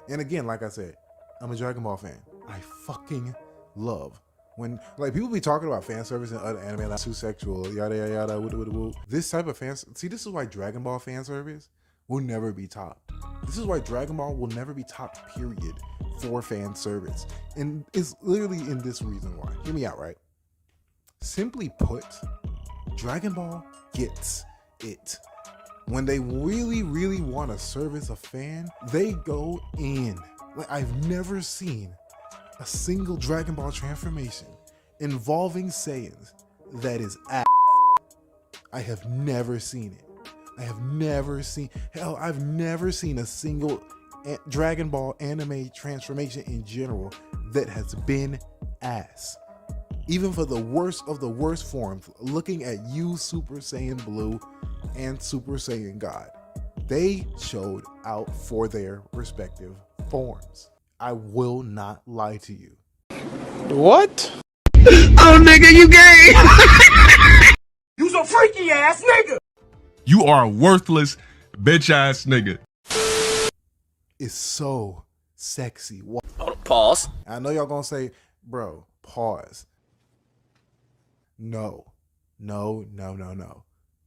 And again, like I said, I'm a Dragon Ball fan. I fucking love when like people be talking about fan service and other anime like too sexual, yada yada yada, woo. This type of see, this is why Dragon Ball fan service will never be topped. This is why Dragon Ball will never be topped, period, for fan service. And it's literally in this reason why. Hear me out, right? Simply put, Dragon Ball gets it. When they really, really want to service a fan, they go in. Like, I've never seen a single Dragon Ball transformation involving Saiyans that is ass. I have never seen it. I have never seen, hell, I've never seen a single Dragon Ball anime transformation in general that has been ass. Even for the worst of the worst forms, looking at you, Super Saiyan Blue and Super Saiyan God, they showed out for their respective forms. I will not lie to you. What? Oh, nigga, you gay. You's a freaky ass nigga! You are a worthless bitch ass nigga. It's so sexy. Pause. I know y'all gonna say, bro, pause. No.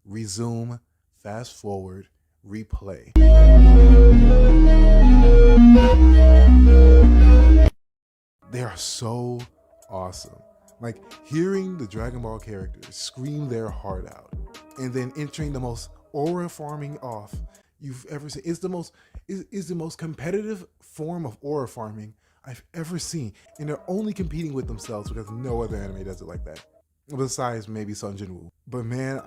Resume, fast forward, replay. They are so awesome. Like hearing the Dragon Ball characters scream their heart out and then entering the most aura farming off you've ever seen. It's the most competitive form of aura farming I've ever seen. And they're only competing with themselves because no other anime does it like that. Besides maybe Sun Jinwoo. But man,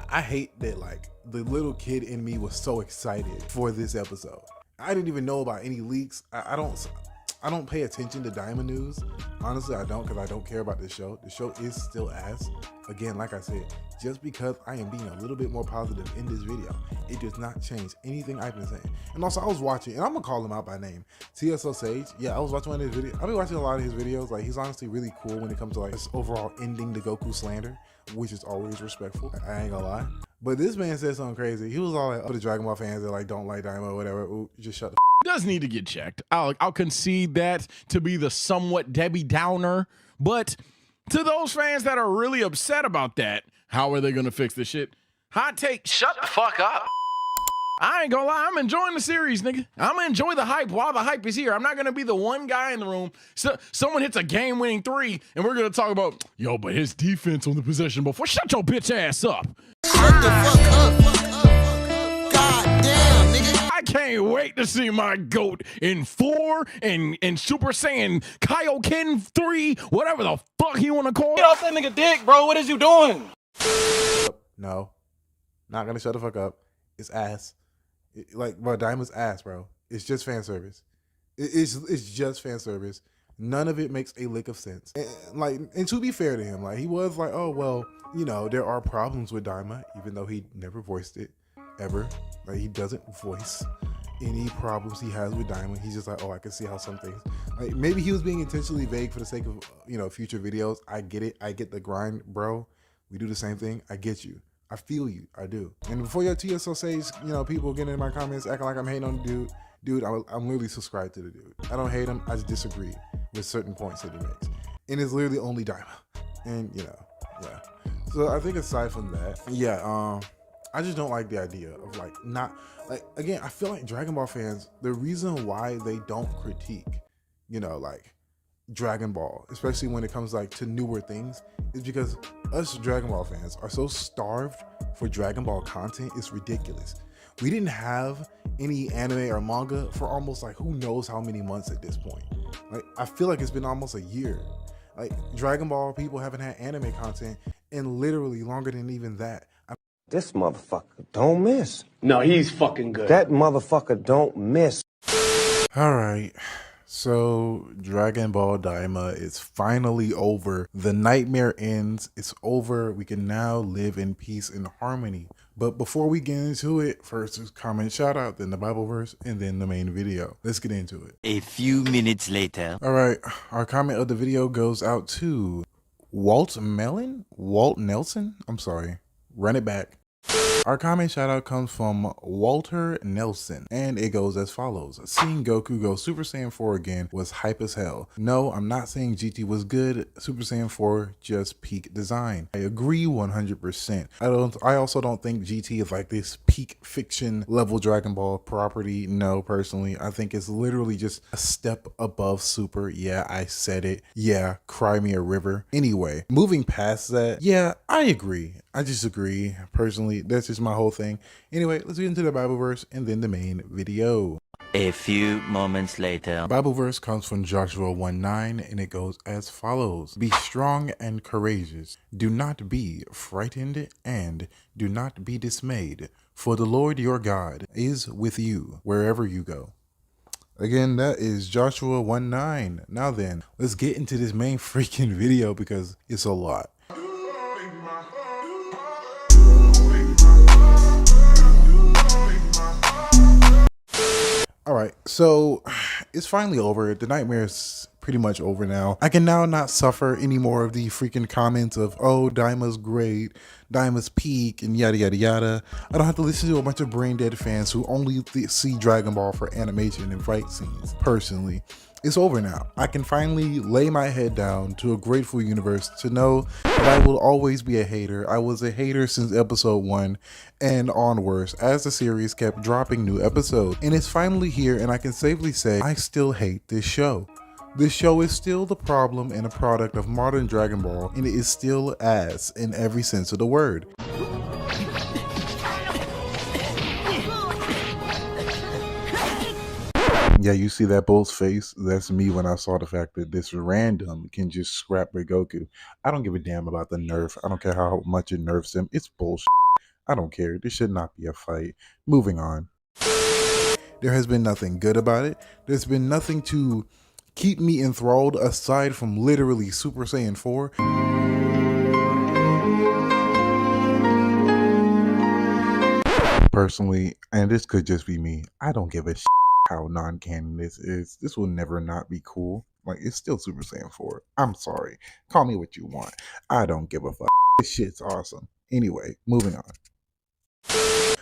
I hate that like the little kid in me was so excited for this episode. I didn't even know about any leaks. I don't pay attention to Daima news. Honestly, I don't, because I don't care about this show. The show is still ass. Again, like I said, just because I am being a little bit more positive in this video, it does not change anything I've been saying. And also, I was watching, and I'm gonna call him out by name, TSO Sage. Yeah, I was watching one of his videos. I've been watching a lot of his videos. Like, he's honestly really cool when it comes to like this overall ending the Goku slander, which is always respectful. I ain't gonna lie. But this man said something crazy. He was all like, the Dragon Ball fans that like don't like Daima or whatever. Ooh, just shut the Does need to get checked. I'll concede that to be the somewhat Debbie Downer. But to those fans that are really upset about that, how are they gonna fix this shit? Hot take, shut the fuck up. I ain't gonna lie, I'm enjoying the series, nigga. I'm gonna enjoy the hype while the hype is here. I'm not gonna be the one guy in the room. So someone hits a game-winning 3, and we're gonna talk about, yo, but his defense on the possession before. Shut your bitch ass up. Shut the fuck up. God damn, nigga. I can't wait to see my GOAT in 4 and Super Saiyan Kaioken 3, whatever the fuck you wanna call it. Get off that nigga dick, bro. What is you doing? No, not gonna shut the fuck up. It's ass. Like, bro, Daima's ass, bro. It's just fan service. It's just fan service. None of it makes a lick of sense. And to be fair to him, like, he was like, oh well, you know, there are problems with Daima, even though he never voiced it ever. Like, he doesn't voice any problems he has with Daima. He's just like, oh, I can see how some things, like, maybe he was being intentionally vague for the sake of, you know, future videos. I get it. I get the grind, bro. We do the same thing. I get you. I feel you. I do. And before your TSO says, you know, people getting in my comments acting like I'm hating on the dude, I'm literally subscribed to the dude. I don't hate him. I just disagree with certain points that he makes. And it's literally only Daima. And, you know, yeah. So I think aside from that, yeah, I just don't like the idea of like not, like, again, I feel like Dragon Ball fans, the reason why they don't critique, you know, like Dragon Ball, especially when it comes like to newer things, is because us Dragon Ball fans are so starved for Dragon Ball content. It's ridiculous. We didn't have any anime or manga for almost like who knows how many months at this point. Like, I feel like it's been almost a year. Like, Dragon Ball people haven't had anime content in literally longer than even that. This motherfucker don't miss. No, he's fucking good. That motherfucker don't miss. All right. So Dragon Ball Daima is finally over. The nightmare ends. It's over. We can now live in peace and harmony. But before we get into it, first is comment shout out, then the Bible verse, and then the main video. Let's get into it. A few minutes later. All right. Our comment of the video goes out to Walt Nelson. I'm sorry. Run it back. Our comment shout out comes from Walter Nelson, and it goes as follows. Seeing Goku go Super Saiyan 4 again was hype as hell. No, I'm not saying GT was good. Super Saiyan 4 just peak design. I agree 100%. I also don't think GT is like this peak fiction level Dragon Ball property. No, personally, I think it's literally just a step above Super. Yeah, I said it. Yeah, cry me a river. Anyway, moving past that, yeah, I agree. I disagree. Personally, that's just my whole thing. Anyway, let's get into the Bible verse and then the main video. A few moments later. Bible verse comes from Joshua 1:9, and it goes as follows. Be strong and courageous. Do not be frightened and do not be dismayed, for the Lord your God is with you wherever you go. Again, that is Joshua 1:9. Now then, let's get into this main freaking video because it's a lot. All right, so it's finally over. The nightmare's pretty much over now. I can now not suffer any more of the freaking comments of, oh, Daima's great, Daima's peak, and yada yada yada. I don't have to listen to a bunch of brain dead fans who only see Dragon Ball for animation and fight scenes. Personally, it's over now. I can finally lay my head down to a grateful universe to know that I will always be a hater. I was a hater since episode 1 and onwards as the series kept dropping new episodes. And it's finally here, and I can safely say I still hate this show. This show is still the problem and a product of modern Dragon Ball, and it is still ass in every sense of the word. Yeah, you see that bull's face? That's me when I saw the fact that this random can just scrap Goku. I don't give a damn about the nerf. I don't care how much it nerfs him. It's bullshit. I don't care. This should not be a fight. Moving on. There has been nothing good about it. There's been nothing to keep me enthralled aside from literally Super Saiyan 4. Personally, and this could just be me, I don't give a shit how non-canon this is. This will never not be cool. Like, it's still Super Saiyan 4. I'm sorry. Call me what you want. I don't give a fuck. This shit's awesome. Anyway, moving on.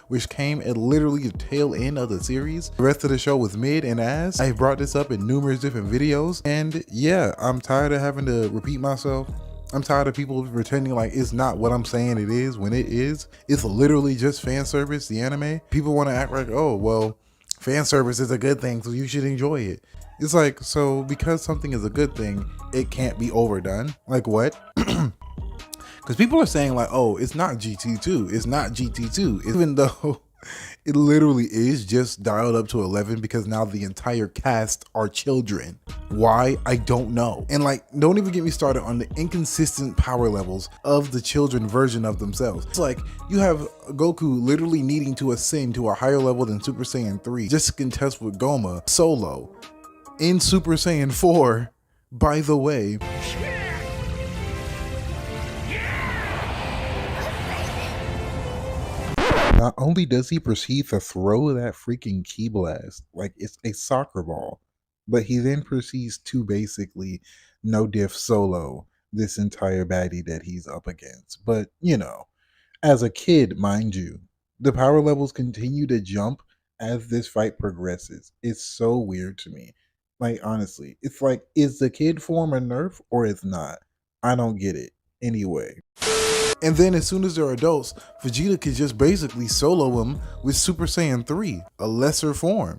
Which came at literally the tail end of the series. The rest of the show was mid and ass. I've brought this up in numerous different videos, and yeah, I'm tired of having to repeat myself. I'm tired of people pretending like it's not what I'm saying it is when it is. It's literally just fan service, the anime. People want to act like, oh, well, fan service is a good thing, so you should enjoy it. It's like, so because something is a good thing, it can't be overdone? Like what? Because people are saying like, oh, it's not GT2. It's not GT2. Even though it literally is just dialed up to 11 because now the entire cast are children. Why? I don't know. And like, don't even get me started on the inconsistent power levels of the children version of themselves. It's like you have Goku literally needing to ascend to a higher level than Super Saiyan 3 just to contest with Goma solo in Super Saiyan 4, by the way. Not only does he proceed to throw that freaking ki blast like it's a soccer ball, but he then proceeds to basically no diff solo this entire baddie that he's up against. But, you know, as a kid, mind you, the power levels continue to jump as this fight progresses. It's so weird to me. Like, honestly, it's like, is the kid form a nerf or it's not? I don't get it. Anyway. And then as soon as they're adults, Vegeta could just basically solo him with Super Saiyan 3, a lesser form.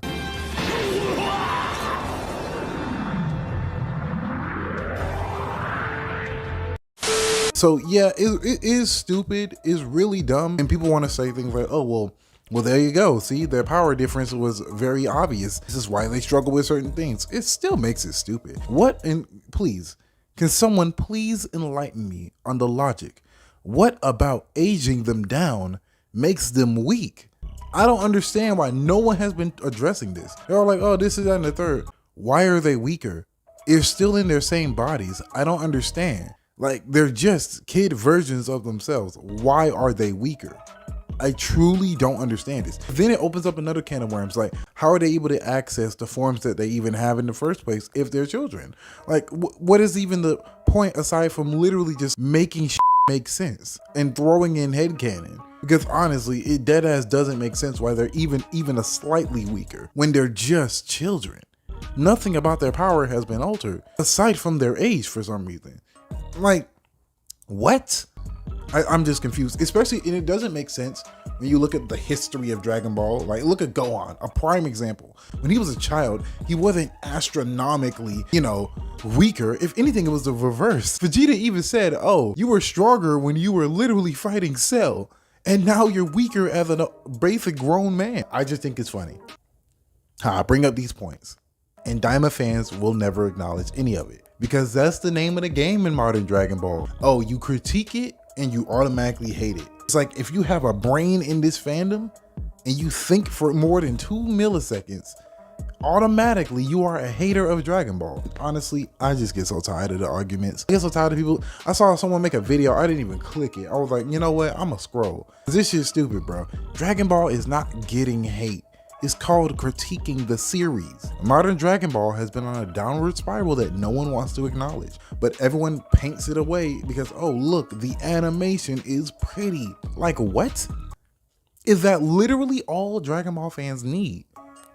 So yeah, it is stupid, it's really dumb, and people want to say things like, oh, well, there you go. See, their power difference was very obvious. This is why they struggle with certain things. It still makes it stupid. What, and please, can someone please enlighten me on the logic? What about aging them down makes them weak? I don't understand why no one has been addressing this. They're all like, oh, this is that and the third. Why are they weaker? They're still in their same bodies. I don't understand. Like, they're just kid versions of themselves. Why are they weaker? I truly don't understand this. Then it opens up another can of worms. Like, how are they able to access the forms that they even have in the first place if they're children? Like, what is even the point aside from literally just making shit make sense and throwing in headcanon? Because honestly, it deadass doesn't make sense why they're even a slightly weaker when they're just children. Nothing about their power has been altered aside from their age for some reason. Like, what? I'm just confused, especially, and it doesn't make sense when you look at the history of Dragon Ball. Like, look at Gohan, a prime example. When he was a child, he wasn't astronomically, weaker. If anything, it was the reverse. Vegeta even said, oh, you were stronger when you were literally fighting Cell, and now you're weaker as a basic grown man. I just think it's funny how I bring up these points, and Daima fans will never acknowledge any of it, because that's the name of the game in modern Dragon Ball. Oh, you critique it, and you automatically hate it. It's like if you have a brain in this fandom and you think for more than 2 milliseconds, automatically you are a hater of Dragon Ball. Honestly, I just get so tired of the arguments. I get so tired of people. I saw someone make a video, I didn't even click it. I was like, you know what, I'ma scroll. This shit's stupid, bro. Dragon Ball is not getting hate. is called critiquing the series. Modern Dragon Ball has been on a downward spiral that no one wants to acknowledge, but everyone paints it away because, oh look, the animation is pretty. Like what? Is that literally all Dragon Ball fans need?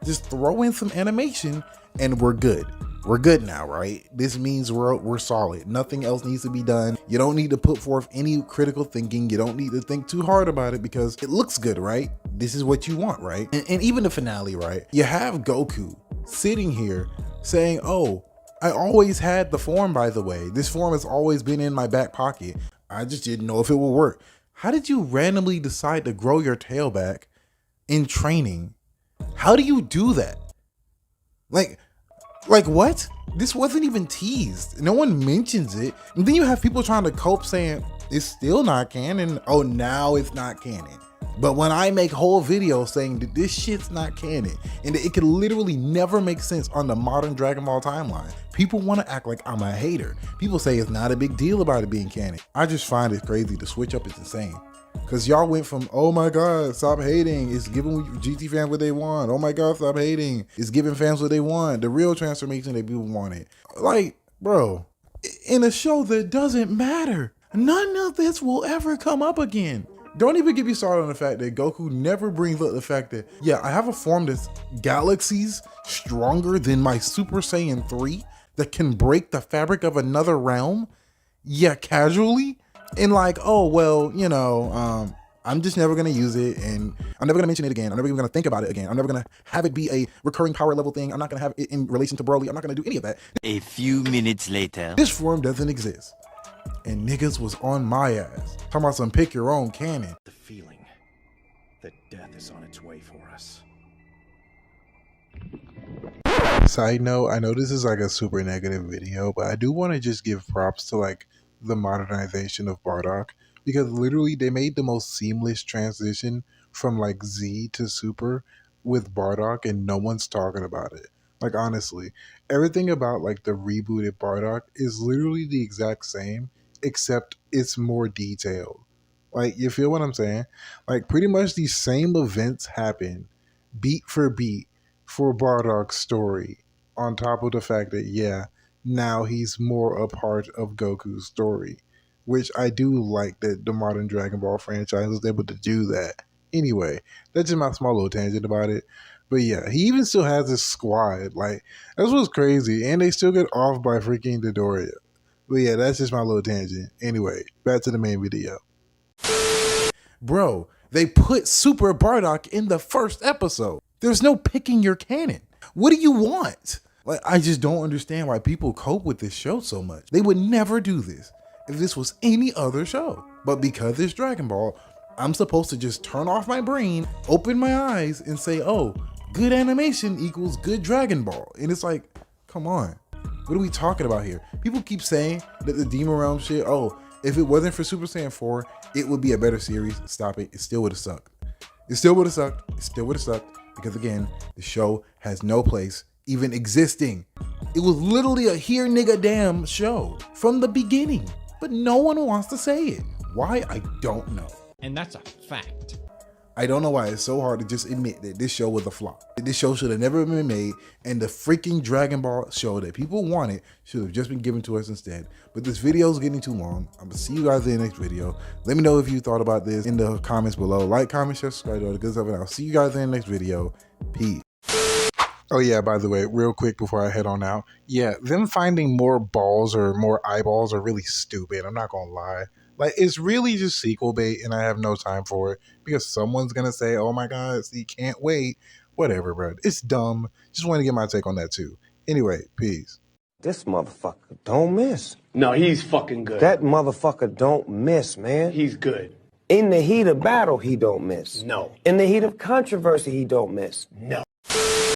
Just throw in some animation and we're good. We're good now, right? This means we're solid. Nothing else needs to be done. You don't need to put forth any critical thinking. You don't need to think too hard about it because it looks good, right? This is what you want, right? And even the finale, right? You have Goku sitting here saying, oh, I always had the form, by the way. This form has always been in my back pocket. I just didn't know if it would work. How did you randomly decide to grow your tail back in training? How do you do that? Like what? This wasn't even teased. No one mentions it. And then you have people trying to cope saying, it's still not canon. Oh, now it's not canon. But when I make whole videos saying that this shit's not canon and that it could literally never make sense on the modern Dragon Ball timeline, people want to act like I'm a hater. People say it's not a big deal about it being canon. I just find it crazy. The switch up is insane. Cause y'all went from, oh my God, stop hating. It's giving GT fans what they want. Oh my God, stop hating. It's giving fans what they want. The real transformation that people wanted. Like, bro, in a show that doesn't matter, none of this will ever come up again. Don't even get me started on the fact that Goku never brings up the fact that, yeah, I have a form that's galaxies stronger than my Super Saiyan 3 that can break the fabric of another realm. Yeah, casually. And like, oh, well, you know, I'm just never going to use it and I'm never going to mention it again. I'm never even going to think about it again. I'm never going to have it be a recurring power level thing. I'm not going to have it in relation to Broly. I'm not going to do any of that. A few minutes later. This form doesn't exist. And niggas was on my ass. Talking about some pick your own canon. The feeling that death is on its way for us. Side note, I know this is like a super negative video, but I do want to just give props to like the modernization of Bardock, because literally they made the most seamless transition from like Z to Super with Bardock and no one's talking about it. Like honestly, everything about like the rebooted Bardock is literally the exact same, except it's more detailed. Like, you feel what I'm saying? Like pretty much these same events happen beat for beat for Bardock's story, on top of the fact that, yeah, now he's more a part of Goku's story, which I do like that the modern Dragon Ball franchise was able to do that. Anyway, that's just my small little tangent about it. But yeah, he even still has this squad. Like, that's what's crazy. And they still get off by freaking Dodoria. But yeah, that's just my little tangent. Anyway, back to the main video. Bro, they put Super Bardock in the first episode. There's no picking your canon. What do you want? Like, I just don't understand why people cope with this show so much. They would never do this if this was any other show. But because it's Dragon Ball, I'm supposed to just turn off my brain, open my eyes, and say, oh, good animation equals good Dragon Ball. And it's like, come on. What are we talking about here? People keep saying that the Daima Realm shit, oh, if it wasn't for Super Saiyan 4, it would be a better series. Stop it. It still would have sucked. It still would have sucked. It still would have sucked. Because again, the show has no place even existing. It was literally a here nigga damn show from the beginning. But no one wants to say it. Why? I don't know. And that's a fact. I don't know why it's so hard to just admit that this show was a flop. That this show should have never been made, and the freaking Dragon Ball show that people wanted should have just been given to us instead. But this video is getting too long. I'm gonna see you guys in the next video. Let me know if you thought about this in the comments below. Like, comment, share, subscribe, all the good stuff, and I'll see you guys in the next video. Peace. Oh yeah, by the way, real quick before I head on out. Yeah, them finding more balls or more eyeballs are really stupid. I'm not gonna lie. Like, it's really just sequel bait, and I have no time for it because someone's gonna say, oh my God, see, can't wait. Whatever, bro. It's dumb. Just want to get my take on that too. Anyway, peace. This motherfucker don't miss. No, he's fucking good. That motherfucker don't miss, man. He's good. In the heat of battle, he don't miss. No. In the heat of controversy, he don't miss. No.